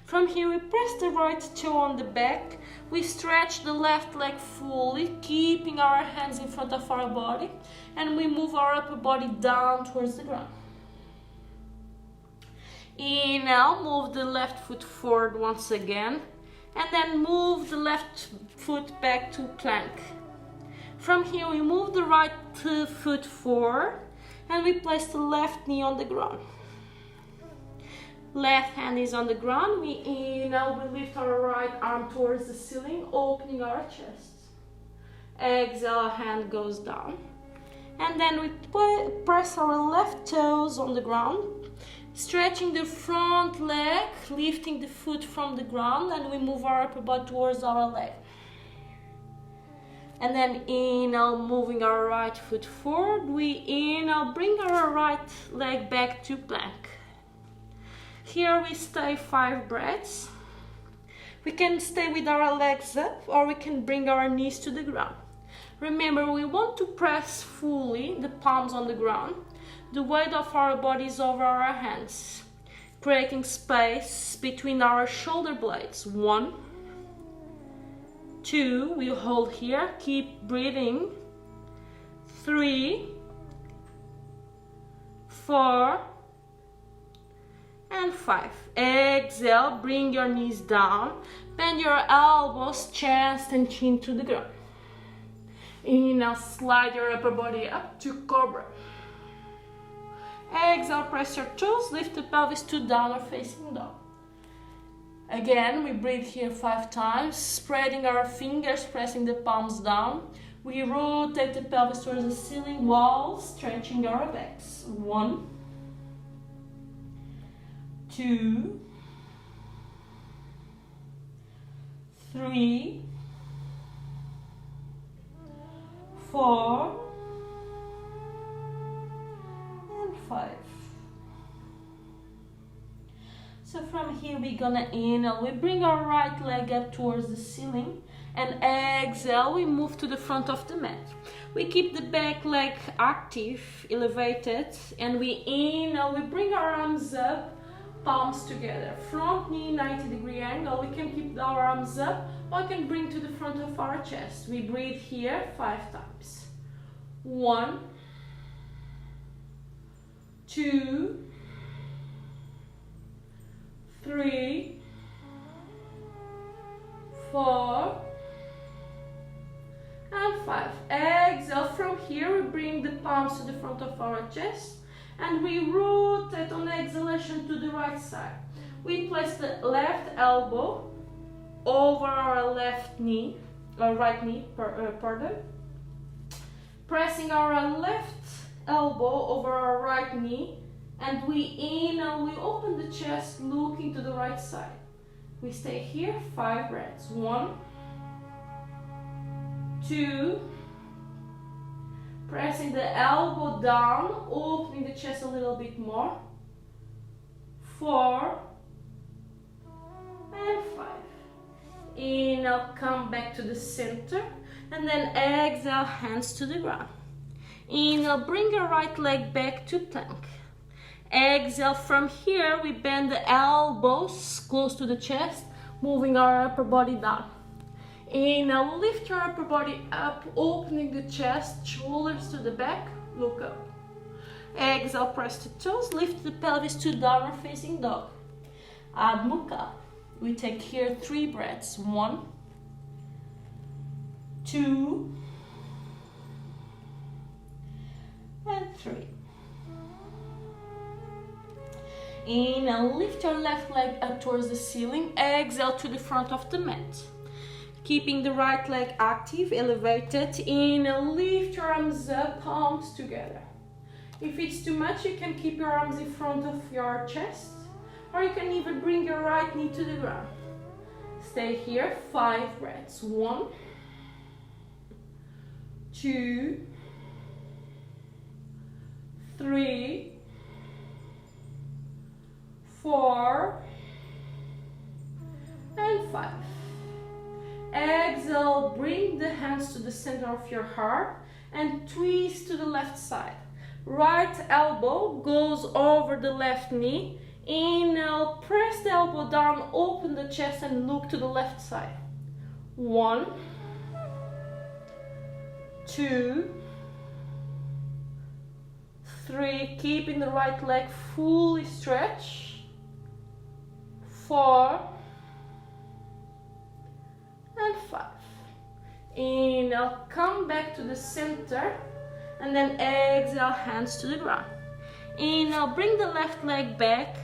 From here, we press the right toe on the back. We stretch the left leg fully, keeping our hands in front of our body. And we move our upper body down towards the ground. Inhale, move the left foot forward once again. And then move the left foot back to plank. From here, we move the right foot forward. And we place the left knee on the ground. Left hand is on the ground. We inhale, we lift our right arm towards the ceiling, opening our chest. Exhale, hand goes down. And then we press our left toes on the ground, stretching the front leg, lifting the foot from the ground, and we move our upper body towards our leg. And then inhale, moving our right foot forward. We inhale, bring our right leg back to plank. Here we stay 5 breaths. We can stay with our legs up, or we can bring our knees to the ground. Remember, we want to press fully the palms on the ground. The weight of our body is over our hands, creating space between our shoulder blades. 1, 2, we hold here, keep breathing. 3, 4, and 5. Exhale, bring your knees down, bend your elbows, chest and chin to the ground. Inhale, slide your upper body up to cobra. Exhale, press your toes, lift the pelvis to downward facing dog. Again, we breathe here 5 times, spreading our fingers, pressing the palms down. We rotate the pelvis towards the ceiling while stretching our backs. 1, 2, 3, 4, and 5. So from here we're gonna inhale, we bring our right leg up towards the ceiling, and exhale, we move to the front of the mat. We keep the back leg active, elevated, and we inhale, we bring our arms up, palms together. Front knee, 90-degree angle. We can keep our arms up or we can bring to the front of our chest. We breathe here 5 times. 1, 2, 3, 4, and 5. Exhale. From here, we bring the palms to the front of our chest and we rotate on exhalation to the right side. We place the left elbow over our left knee, or right knee, pardon. Pressing our left elbow over our right knee, and we inhale, we open the chest looking to the right side. We stay here 5 breaths. 1, 2, pressing the elbow down, opening the chest a little bit more. 4 and 5. Inhale, come back to the center, and then exhale, hands to the ground. Inhale, bring your right leg back to plank. Exhale, from here we bend the elbows close to the chest, moving our upper body down. Inhale, lift your upper body up, opening the chest, shoulders to the back, look up. Exhale, press the toes, lift the pelvis to downward facing dog. Adho Mukha. We take here 3 breaths. 1, 2, and 3. Inhale, lift your left leg up towards the ceiling. Exhale to the front of the mat. Keeping the right leg active, elevated. Inhale, lift your arms up, palms together. If it's too much, you can keep your arms in front of your chest, or you can even bring your right knee to the ground. Stay here 5 breaths. 1, 2, 3, 4, and 5. Exhale, bring the hands to the center of your heart and twist to the left side. Right elbow goes over the left knee. Inhale, press the elbow down, open the chest and look to the left side. 1, 2, 3, keeping the right leg fully stretched. 4 and 5. Inhale, come back to the center and then exhale, hands to the ground. Inhale, bring the left leg back.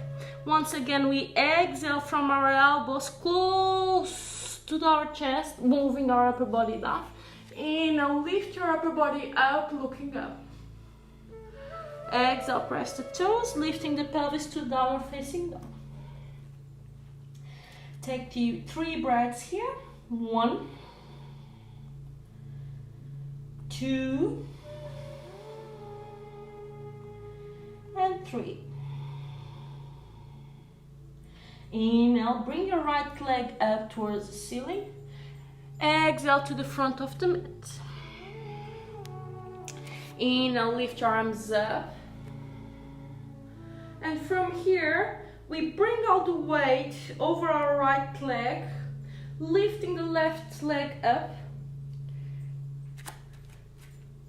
Once again, we exhale from our elbows close to our chest, moving our upper body down. Inhale, lift your upper body up, looking up. Exhale, press the toes, lifting the pelvis to downward facing dog. Take 3 breaths here. 1, 2, and 3. Inhale, bring your right leg up towards the ceiling. Exhale to the front of the mat. Inhale, lift your arms up. And from here, we bring all the weight over our right leg, lifting the left leg up.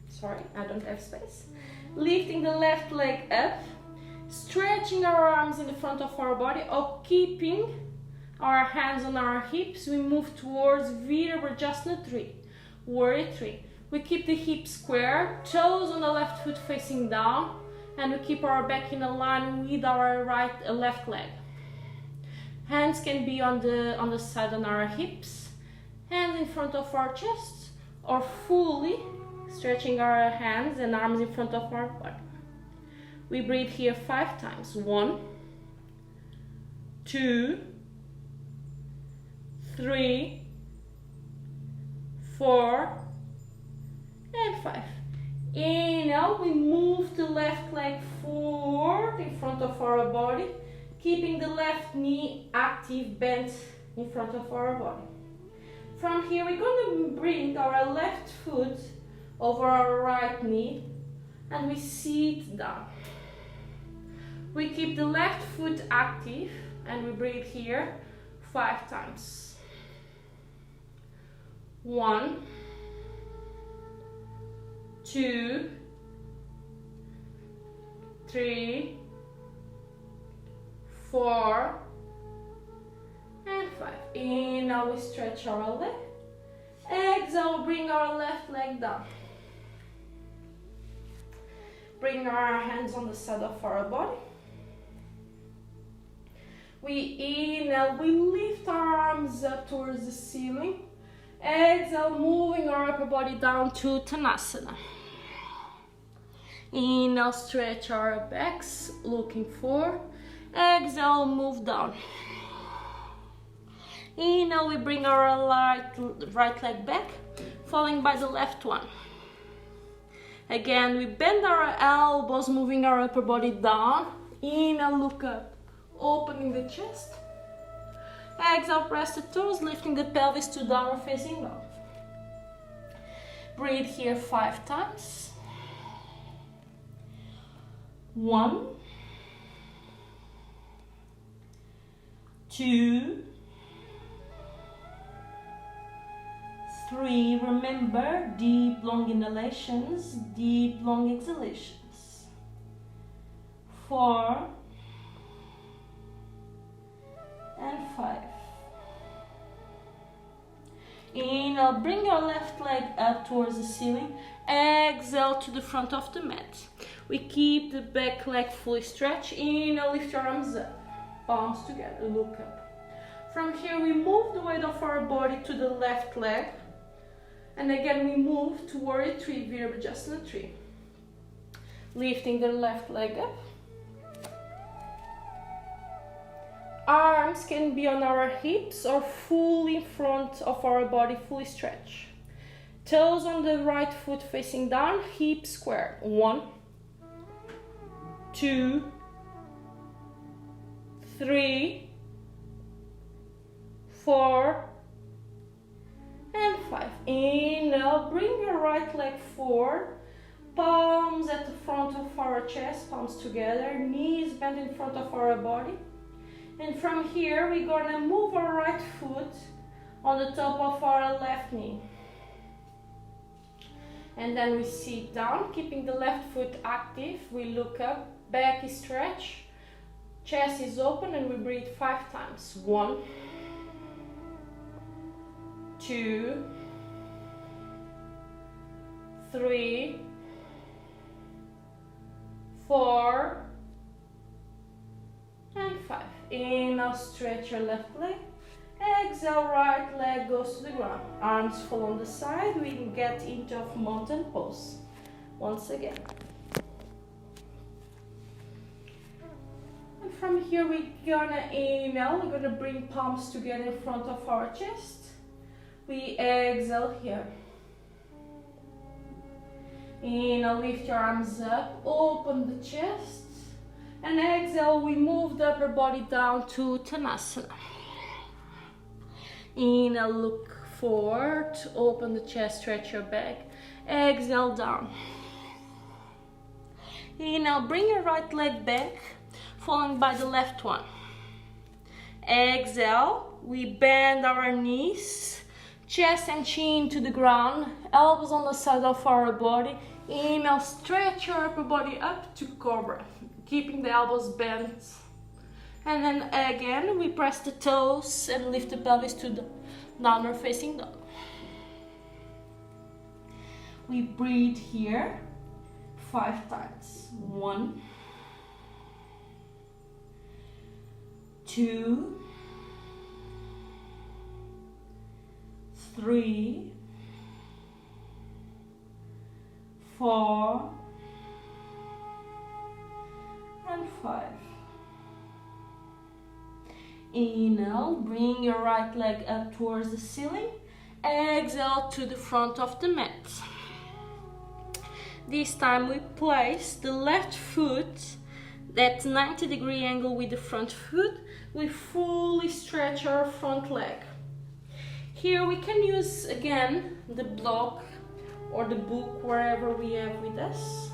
Sorry, I don't have space. Lifting the left leg up, stretching our arms in the front of our body, or keeping our hands on our hips. We move towards Virabhadrasana 3, Warrior 3. We keep the hips square, toes on the left foot facing down, and we keep our back in a line with our left leg. Hands can be on the side on our hips, hands in front of our chest, or fully stretching our hands and arms in front of our body. We breathe here 5 times. 1, 2, 3, 4, and 5. Inhale, we move the left leg forward in front of our body, keeping the left knee active, bent in front of our body. From here, we're going to bring our left foot over our right knee and we sit down. We keep the left foot active and we breathe here 5 times. 1, 2, 3, 4, and 5. Inhale, we stretch our leg. Exhale, bring our left leg down. Bring our hands on the side of our body. We inhale, we lift our arms up towards the ceiling. Exhale, moving our upper body down to Uttanasana. Inhale, stretch our backs, looking forward. Exhale, move down. Inhale, we bring our right leg back, followed by the left one. Again, we bend our elbows, moving our upper body down. Inhale, look up, opening the chest. Exhale, press the toes, lifting the pelvis to downward facing dog. Breathe here 5 times. 1, 2, 3. Remember, deep, long inhalations, deep, long exhalations. 4 and 5. Inhale, bring your left leg up towards the ceiling. Exhale to the front of the mat. We keep the back leg fully stretched. Inhale, lift your arms up, palms together, look up. From here, we move the weight of our body to the left leg. And again, we move to Warrior 3, Virabhajasana 3. Lifting the left leg up. Arms can be on our hips or fully in front of our body, fully stretched. Toes on the right foot facing down, hips square. 1, 2, 3, 4, and 5. Inhale, bring your right leg forward. Palms at the front of our chest, palms together, knees bent in front of our body. And from here, we're gonna move our right foot on the top of our left knee. And then we sit down, keeping the left foot active. We look up, back is stretched, chest is open, and we breathe 5 times. 1, 2, 3, 4, and 5. Inhale, stretch your left leg. Exhale, right leg goes to the ground. Arms fall on the side. We can get into a mountain pose. Once again. And from here, we're gonna inhale. We're gonna bring palms together in front of our chest. We exhale here. Inhale, lift your arms up, open the chest. And exhale, we move the upper body down to Uttanasana. Inhale, look forward, open the chest, stretch your back. Exhale, down. Inhale, bring your right leg back, followed by the left one. Exhale, we bend our knees, chest and chin to the ground, elbows on the side of our body. Inhale, stretch your upper body up to Cobra, keeping the elbows bent. And then again, we press the toes and lift the pelvis to the downward facing dog. We breathe here 5 times. 1, 2, 3, 4, and 5. Inhale, bring your right leg up towards the ceiling. Exhale to the front of the mat. This time we place the left foot at 90-degree angle with the front foot. We fully stretch our front leg. Here we can use again the block or the book, wherever we have with us.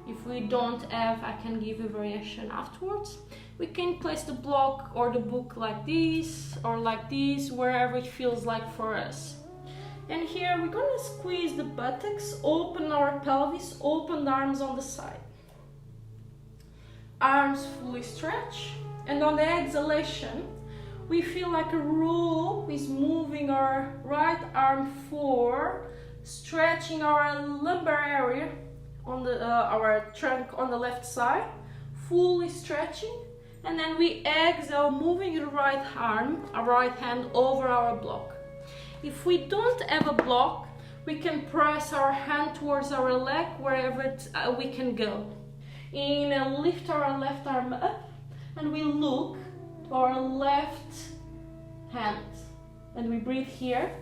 If we don't have, I can give a variation afterwards. We can place the block or the book like this or like this, wherever it feels like for us. And here we're gonna squeeze the buttocks, open our pelvis, open the arms on the side. Arms fully stretch, and on the exhalation, we feel like a rope is moving our right arm forward, stretching our lumbar area on the our trunk on the left side, fully stretching, and then we exhale, moving the right arm, our right hand over our block. If we don't have a block, we can press our hand towards our leg wherever we can go. Inhale, lift our left arm up, and we look to our left hand, and we breathe here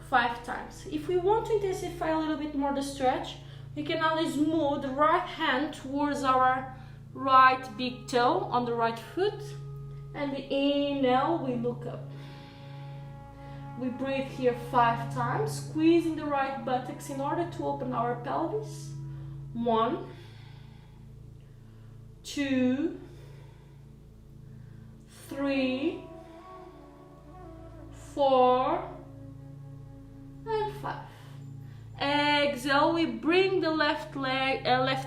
5 times. If we want to intensify a little bit more the stretch, we can always move the right hand towards our right big toe on the right foot, and we inhale, we look up. We breathe here 5 times, squeezing the right buttocks in order to open our pelvis. 1, 2, 3, 4, and 5. Exhale, we bring the left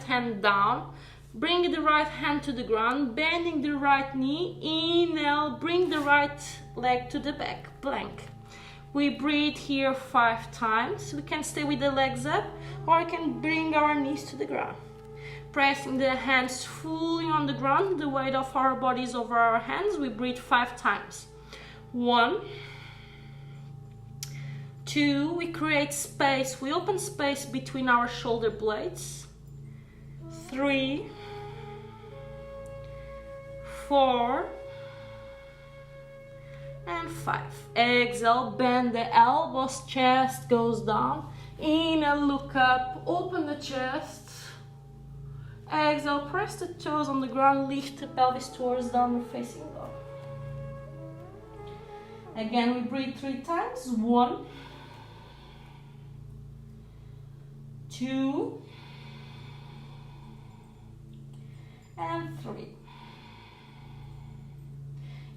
hand down, bring the right hand to the ground, bending the right knee. Inhale, bring the right leg to the back, plank. We breathe here 5 times. We can stay with the legs up, or we can bring our knees to the ground. Pressing the hands fully on the ground, the weight of our bodies over our hands. We breathe 5 times. 1, 2, we create space. We open space between our shoulder blades. 3, 4, and 5. Exhale, bend the elbows, chest goes down. Inhale, look up, open the chest. Exhale, press the toes on the ground, lift the pelvis towards downward facing dog. Again, we breathe 3 times. 1, 2, and 3.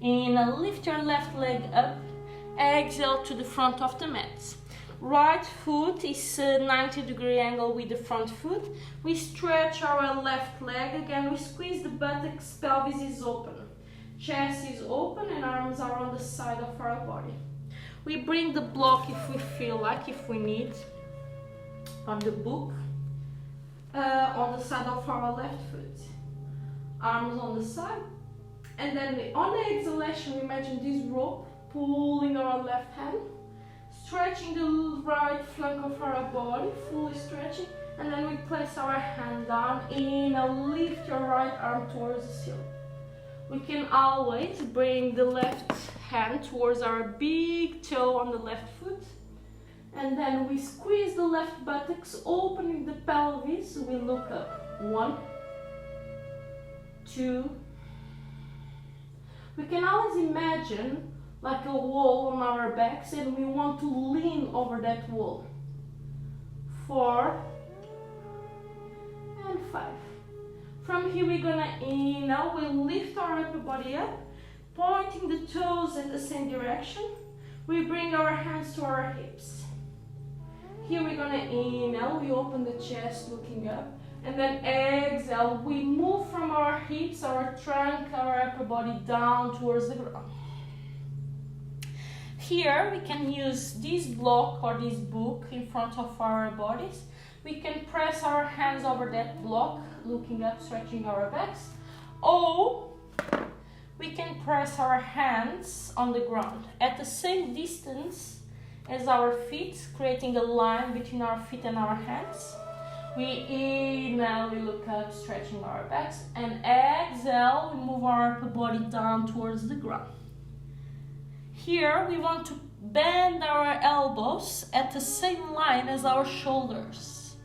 Inhale, lift your left leg up. Exhale to the front of the mat. Right foot is a 90-degree angle with the front foot. We stretch our left leg. Again, we squeeze the buttocks, pelvis is open. Chest is open and arms are on the side of our body. We bring the block if we feel like, if we need, on the book, on the side of our left foot. Arms on the side. And then on the exhalation, imagine this rope pulling our left hand, stretching the right flank of our body, fully stretching, and then we place our hand down. Inhale, lift your right arm towards the ceiling. We can always bring the left hand towards our big toe on the left foot, and then we squeeze the left buttocks, opening the pelvis. We look up. 1, 2. We can always imagine like a wall on our backs, and we want to lean over that wall. 4 and 5. From here we're gonna inhale, we lift our upper body up, pointing the toes in the same direction. We bring our hands to our hips. Here we're gonna inhale, we open the chest looking up, and then exhale, we move from our hips, our trunk, our upper body down towards the ground. Here we can use this block or this book in front of our bodies. We can press our hands over that block, looking up, stretching our backs, or we can press our hands on the ground at the same distance as our feet, creating a line between our feet and our hands. We inhale, we look up, stretching our backs, and exhale, we move our upper body down towards the ground. Here we want to bend our elbows at the same line as our shoulders.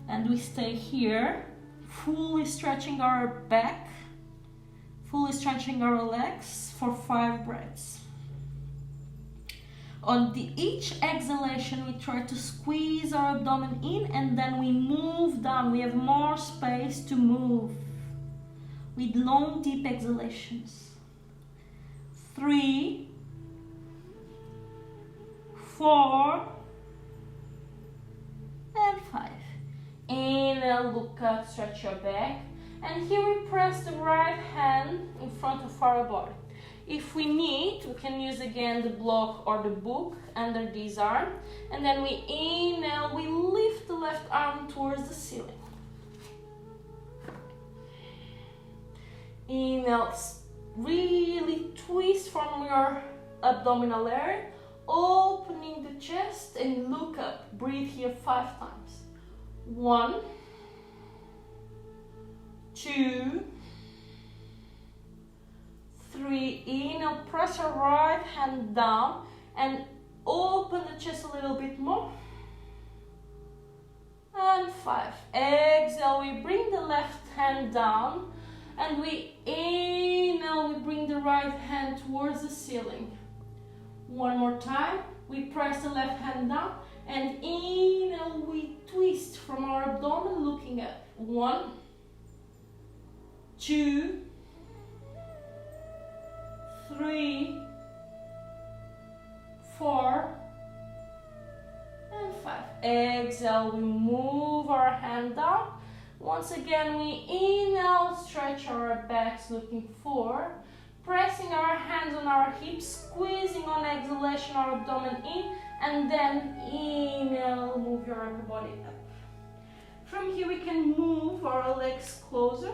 And we stay here, fully stretching our back, fully stretching our legs for 5 breaths. Each exhalation, we try to squeeze our abdomen in and then we move down. We have more space to move with long, deep exhalations. 3, 4, and 5. Inhale, look up, stretch your back. And here we press the right hand in front of our body. If we need, we can use again the block or the book under this arm. And then we inhale, we lift the left arm towards the ceiling. Inhale, really twist from your abdominal area, opening the chest and look up. Breathe here 5 times. 1, 2, 3, inhale, press your right hand down and open the chest a little bit more. And 5. Exhale, we bring the left hand down and we inhale, we bring the right hand towards the ceiling. One more time, we press the left hand down and inhale, we twist from our abdomen looking up. 1, 2, 3, 4, and 5. Exhale, we move our hand down. Once again, we inhale, stretch our backs looking forward, pressing our hands on our hips, squeezing on exhalation our abdomen in, and then inhale, move your upper body up. From here we can move our legs closer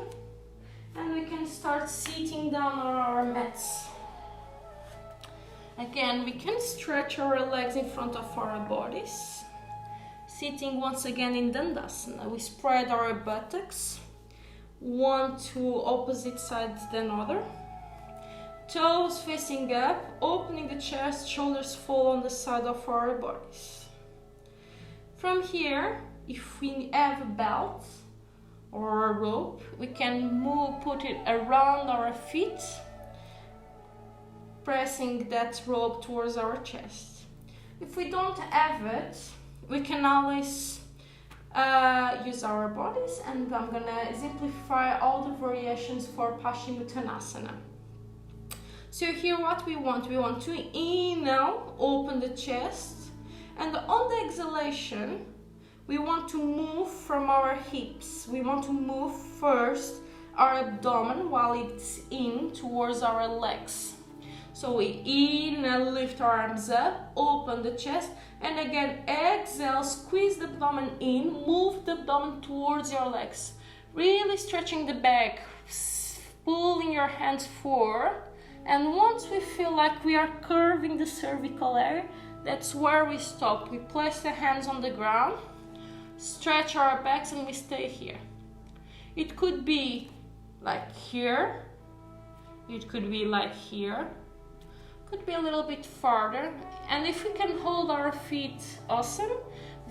and we can start sitting down on our mats. Again, we can stretch our legs in front of our bodies. Sitting once again in Dandasana, we spread our buttocks, one to opposite sides than other. Toes facing up, opening the chest, shoulders fall on the side of our bodies. From here, if we have a belt or a rope, we can put it around our feet, pressing that rope towards our chest. If we don't have it, we can always use our bodies, and I'm gonna exemplify all the variations for Paschimottanasana. So here what we want to inhale, open the chest, and on the exhalation, we want to move from our hips. We want to move first our abdomen while it's in towards our legs. So we inhale, lift our arms up, open the chest, and again exhale, squeeze the abdomen in, move the abdomen towards your legs. Really stretching the back, pulling your hands forward. And once we feel like we are curving the cervical area, that's where we stop. We place the hands on the ground, stretch our backs, and we stay here. It could be like here, it could be like here, could be a little bit farther. And if we can hold our feet, awesome.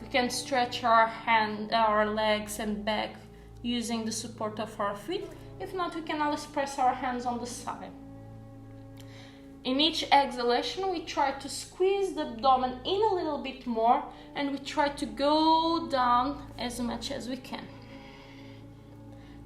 We can stretch our legs and back using the support of our feet. If not, we can always press our hands on the side. In each exhalation, we try to squeeze the abdomen in a little bit more, and we try to go down as much as we can.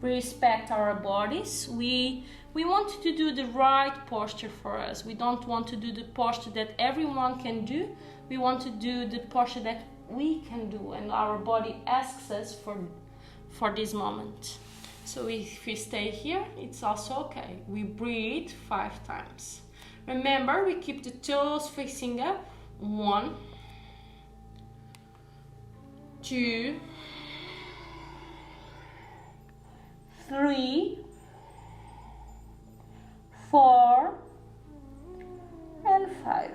We respect our bodies. We want to do the right posture for us. We don't want to do the posture that everyone can do. We want to do the posture that we can do, and our body asks us for this moment. So if we stay here, it's also okay. We breathe 5 times. Remember, we keep the toes facing up. 1, 2, 3, 4, and 5.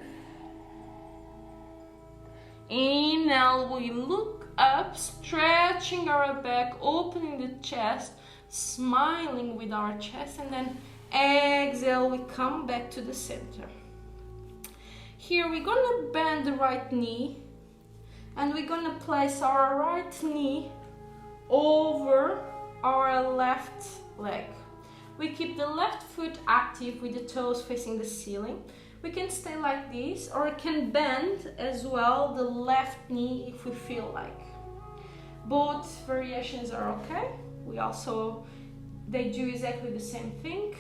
Inhale, we look up, stretching our back, opening the chest, smiling with our chest, and then exhale, we come back to the center. Here we're gonna bend the right knee, and we're gonna place our right knee over our left leg. We keep the left foot active with the toes facing the ceiling. We can stay like this, or can bend as well the left knee if we feel like. Both variations are okay. They do exactly the same thing.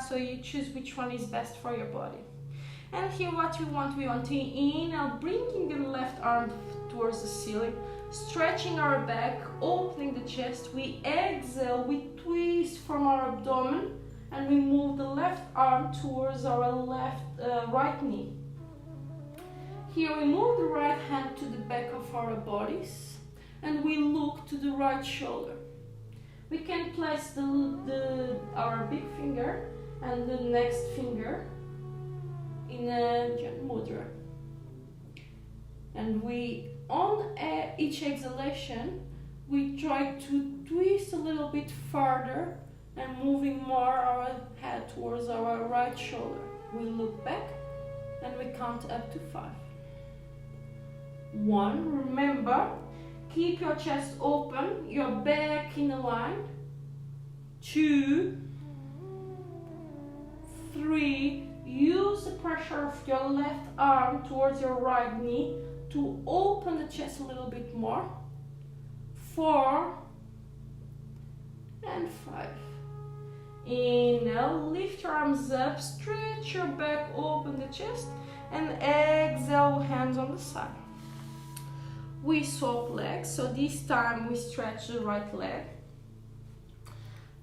So you choose which one is best for your body. And here what we want to inhale, bringing the left arm towards the ceiling, stretching our back, opening the chest. We exhale, we twist from our abdomen, and we move the left arm towards our right knee. Here we move the right hand to the back of our bodies, and we look to the right shoulder. We can place our big finger and the next finger in a Jan Mudra. And on each exhalation, we try to twist a little bit farther and moving more our head towards our right shoulder. We look back and we count up to 5. 1, remember, keep your chest open, your back in a line. 2, 3, use the pressure of your left arm towards your right knee to open the chest a little bit more. 4 and 5. Inhale, lift your arms up, stretch your back, open the chest, and exhale, hands on the side. We swap legs, so this time we stretch the right leg.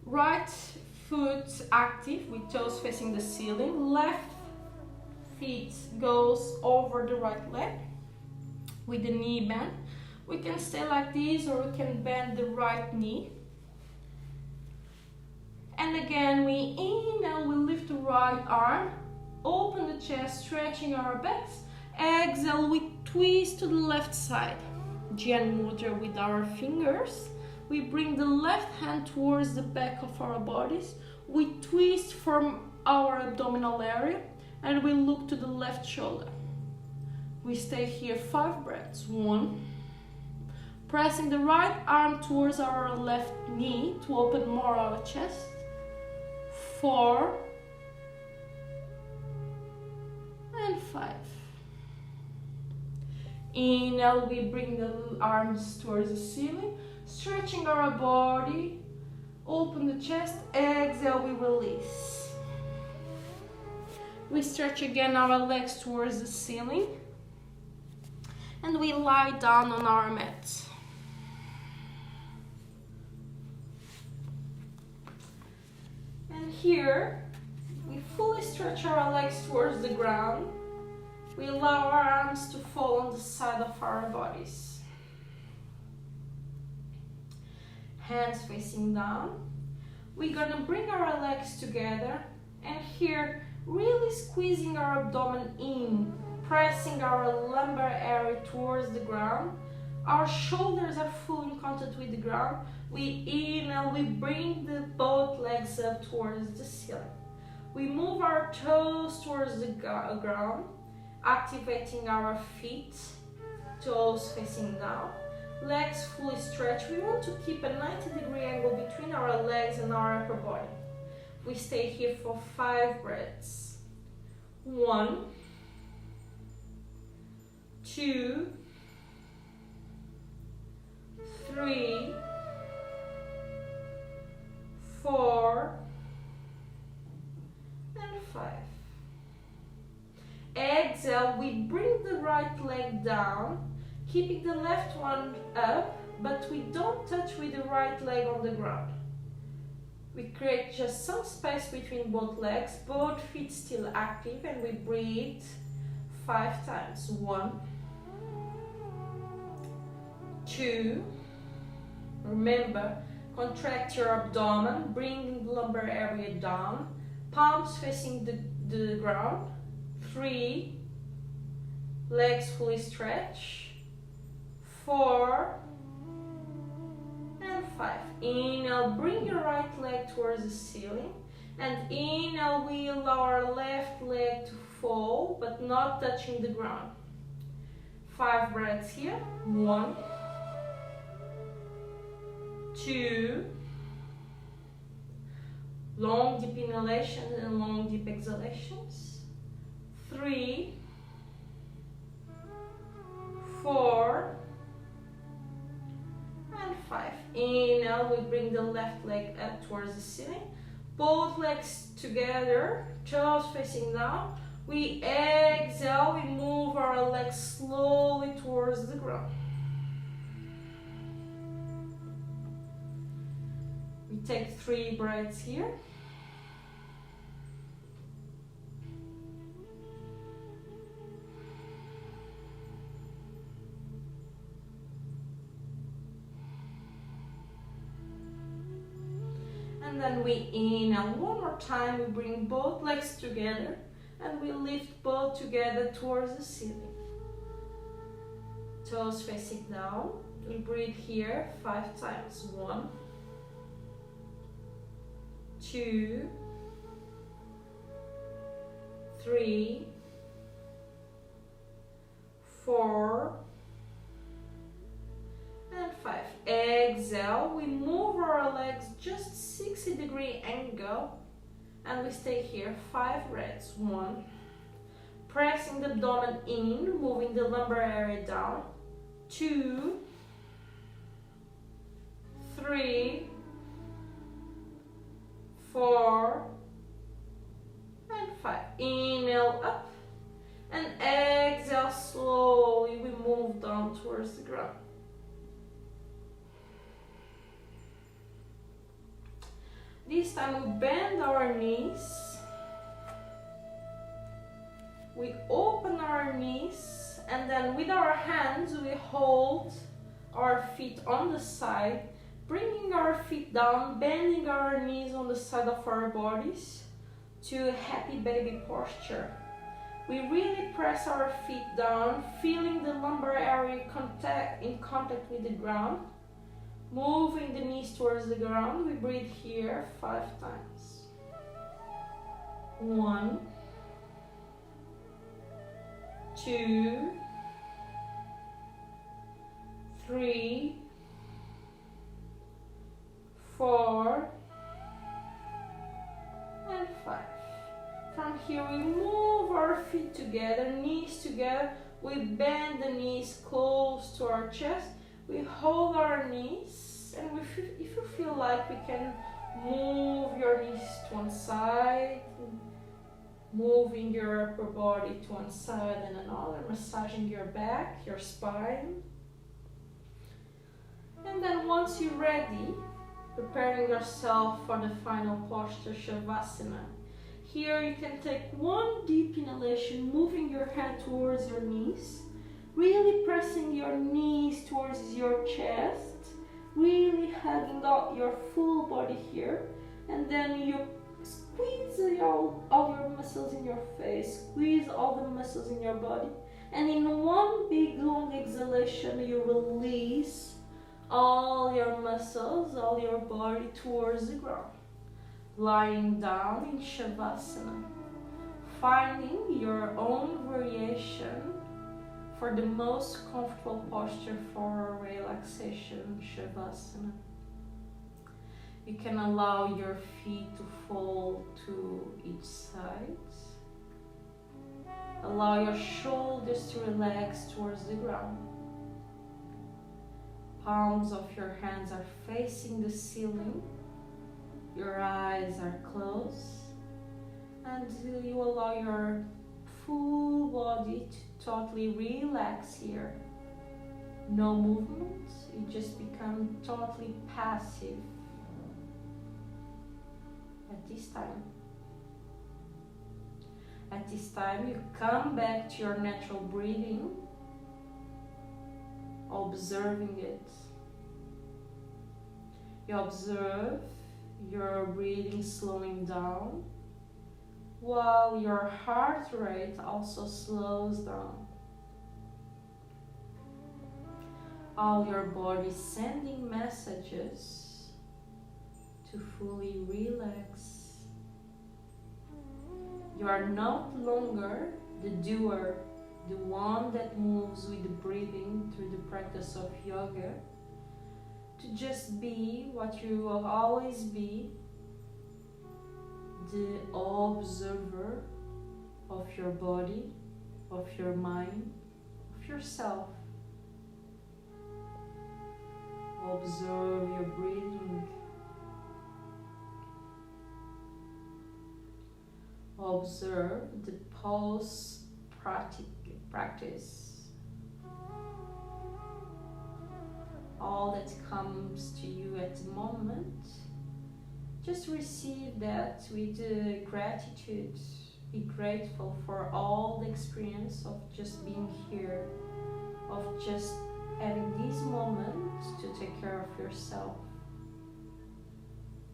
Right foot active with toes facing the ceiling. Left feet goes over the right leg with the knee bend. We can stay like this, or we can bend the right knee. And again, we inhale, we lift the right arm, open the chest, stretching our backs. Exhale, we twist to the left side. Jan Mudra with our fingers. We bring the left hand towards the back of our bodies. We twist from our abdominal area and we look to the left shoulder. We stay here 5 breaths. 1. Pressing the right arm towards our left knee to open more our chest. 4 and 5. Inhale, we bring the arms towards the ceiling, stretching our body, open the chest. Exhale, we release. We stretch again our legs towards the ceiling, and we lie down on our mat. And here, we fully stretch our legs towards the ground. We allow our arms to fall on the side of our bodies. Hands facing down. We're gonna bring our legs together, and here, really squeezing our abdomen in, pressing our lumbar area towards the ground. Our shoulders are fully in contact with the ground. We inhale, we bring both legs up towards the ceiling. We move our toes towards the ground, activating our feet, toes facing down, legs fully stretched. We want to keep a 90-degree angle between our legs and our upper body. We stay here for 5 breaths. 1, 2, 3, 4, and 5. Exhale, we bring the right leg down, keeping the left one up, but we don't touch with the right leg on the ground. We create just some space between both legs, both feet still active, and we breathe 5 times. 1, 2, remember, contract your abdomen, bring the lumbar area down, palms facing the ground. 3, legs fully stretch. 4 and 5. Inhale, bring your right leg towards the ceiling, and inhale, we allow our left leg to fall but not touching the ground. 5 breaths here. 1, 2, long deep inhalations and long deep exhalations. 3, 4, and 5. Inhale, we bring the left leg up towards the ceiling. Both legs together, toes facing down. We exhale, we move our legs slowly towards the ground. We take 3 breaths here. And then we inhale one more time, we bring both legs together and we lift both together towards the ceiling. Toes facing down. We breathe here 5 times. 1, 2, 3, 4, and 5. Exhale, we move our legs just 60-degree angle and we stay here 5 breaths. 1, pressing the abdomen in, moving the lumbar area down. 2, 3, 4, and 5. Inhale up and exhale slowly, we move down towards the ground. This time we bend our knees, we open our knees, and then with our hands we hold our feet on the side, bringing our feet down, bending our knees on the side of our bodies to a happy baby posture. We really press our feet down, feeling the lumbar area in contact with the ground. Moving the knees towards the ground, we breathe here 5 times. 1, 2, 3, 4, and 5. From here we move our feet together, knees together. We bend the knees close to our chest. We hold our knees, and if you feel like, we can move your knees to one side, moving your upper body to one side and another, massaging your back, your spine. And then once you're ready, preparing yourself for the final posture, Shavasana. Here you can take 1 deep inhalation, moving your head towards your knees. Really pressing your knees towards your chest, really hugging out your full body here, and then you squeeze all your muscles in your face, squeeze all the muscles in your body, and in 1 big long exhalation you release all your muscles, all your body towards the ground, lying down in Shavasana, finding your own variation for the most comfortable posture for relaxation, Shavasana. You can allow your feet to fall to each side. Allow your shoulders to relax towards the ground. Palms of your hands are facing the ceiling. Your eyes are closed. And you allow your full body to totally relax here. No movement, you just become totally passive at this time. At this time, you come back to your natural breathing, observing it. You observe your breathing slowing down, while your heart rate also slows down. All your body sending messages to fully relax. You are no longer the doer, the one that moves with the breathing through the practice of yoga, to just be what you will always be, the observer of your body, of your mind, of yourself. Observe your breathing. Observe the pulse practice. All that comes to you at the moment, just receive that with gratitude. Be grateful for all the experience of just being here, of just having this moment to take care of yourself,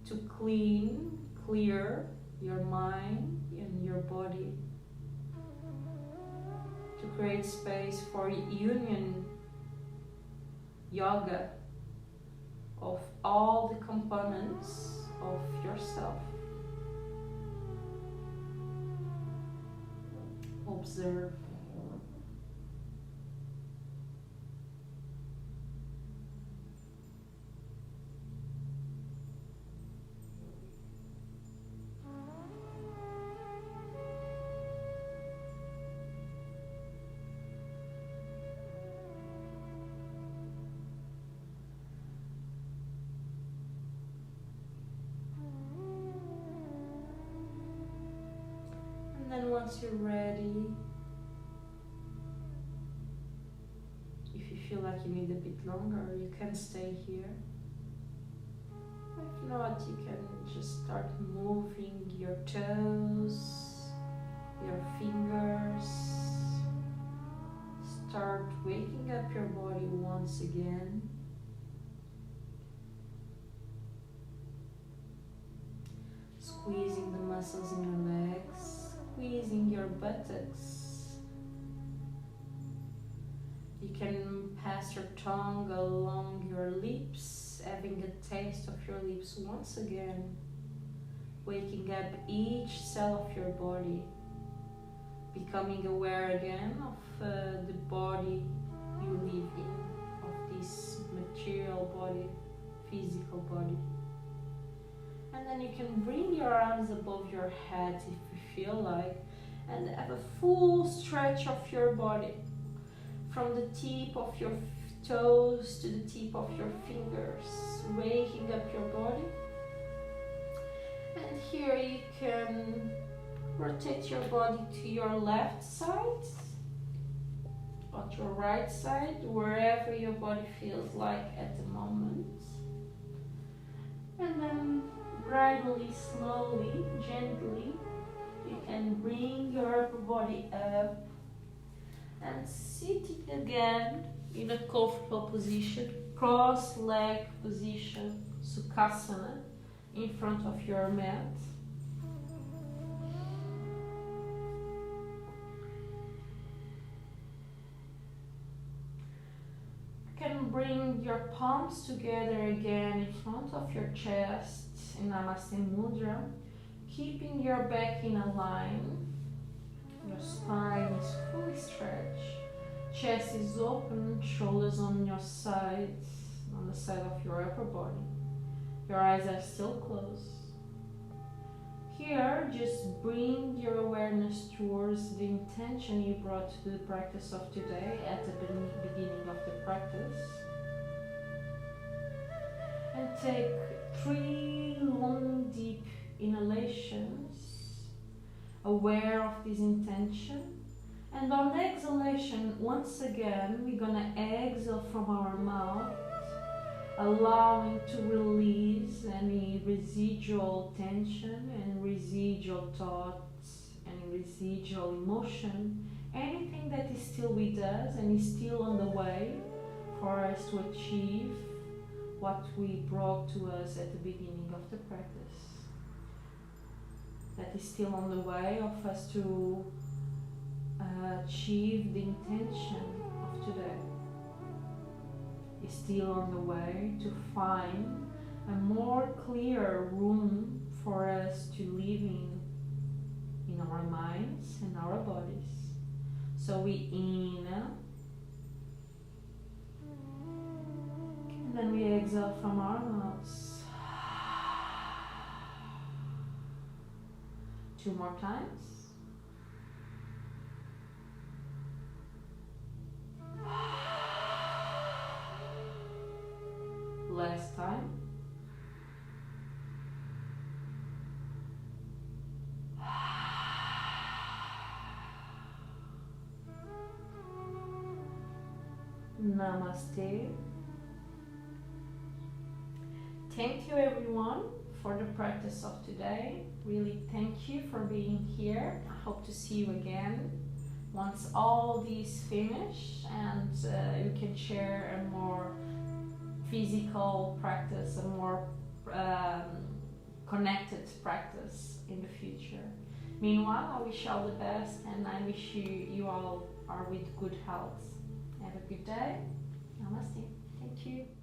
to clear your mind and your body, to create space for union yoga of all the components of yourself. Observe. And then once you're ready, if you feel like you need a bit longer, you can stay here. If not, you can just start moving your toes, your fingers. Start waking up your body once again. Squeezing the muscles in your legs, squeezing your buttocks. You can pass your tongue along your lips, having a taste of your lips once again, waking up each cell of your body, becoming aware again of the body you live in, of this material body, physical body. And then you can bring your arms above your head if you feel like, and have a full stretch of your body, from the tip of your toes to the tip of your fingers, waking up your body. And here you can rotate your body to your left side or to your right side, wherever your body feels like at the moment. And then gradually, slowly, gently, you can bring your upper body up and sitting again in a comfortable position, cross-leg position, Sukhasana, in front of your mat. You can bring your palms together again in front of your chest in Namaste Mudra, keeping your back in a line. Your spine is fully stretched, chest is open, shoulders on your sides, on the side of your upper body. Your eyes are still closed. Here, just bring your awareness towards the intention you brought to the practice of today at the beginning of the practice. And take 3 long, deep inhalations, aware of this intention. And on exhalation, once again, we're gonna exhale from our mouth, allowing to release any residual tension and residual thoughts and residual emotion, anything that is still with us and is still on the way for us to achieve what we brought to us at the beginning of the practice. That is still on the way of us to achieve the intention of today. Is still on the way to find a more clear room for us to live in our minds and our bodies. So we inhale, and then we exhale from our mouths. 2 more times. last time. Namaste. Thank you everyone for the practice of today. Really thank you for being here. I hope to see you again once all these finish, and you can share a more physical practice, a more connected practice in the future. Meanwhile, I wish you all the best, and I wish you all are with good health. Have a good day. Namaste. Thank you.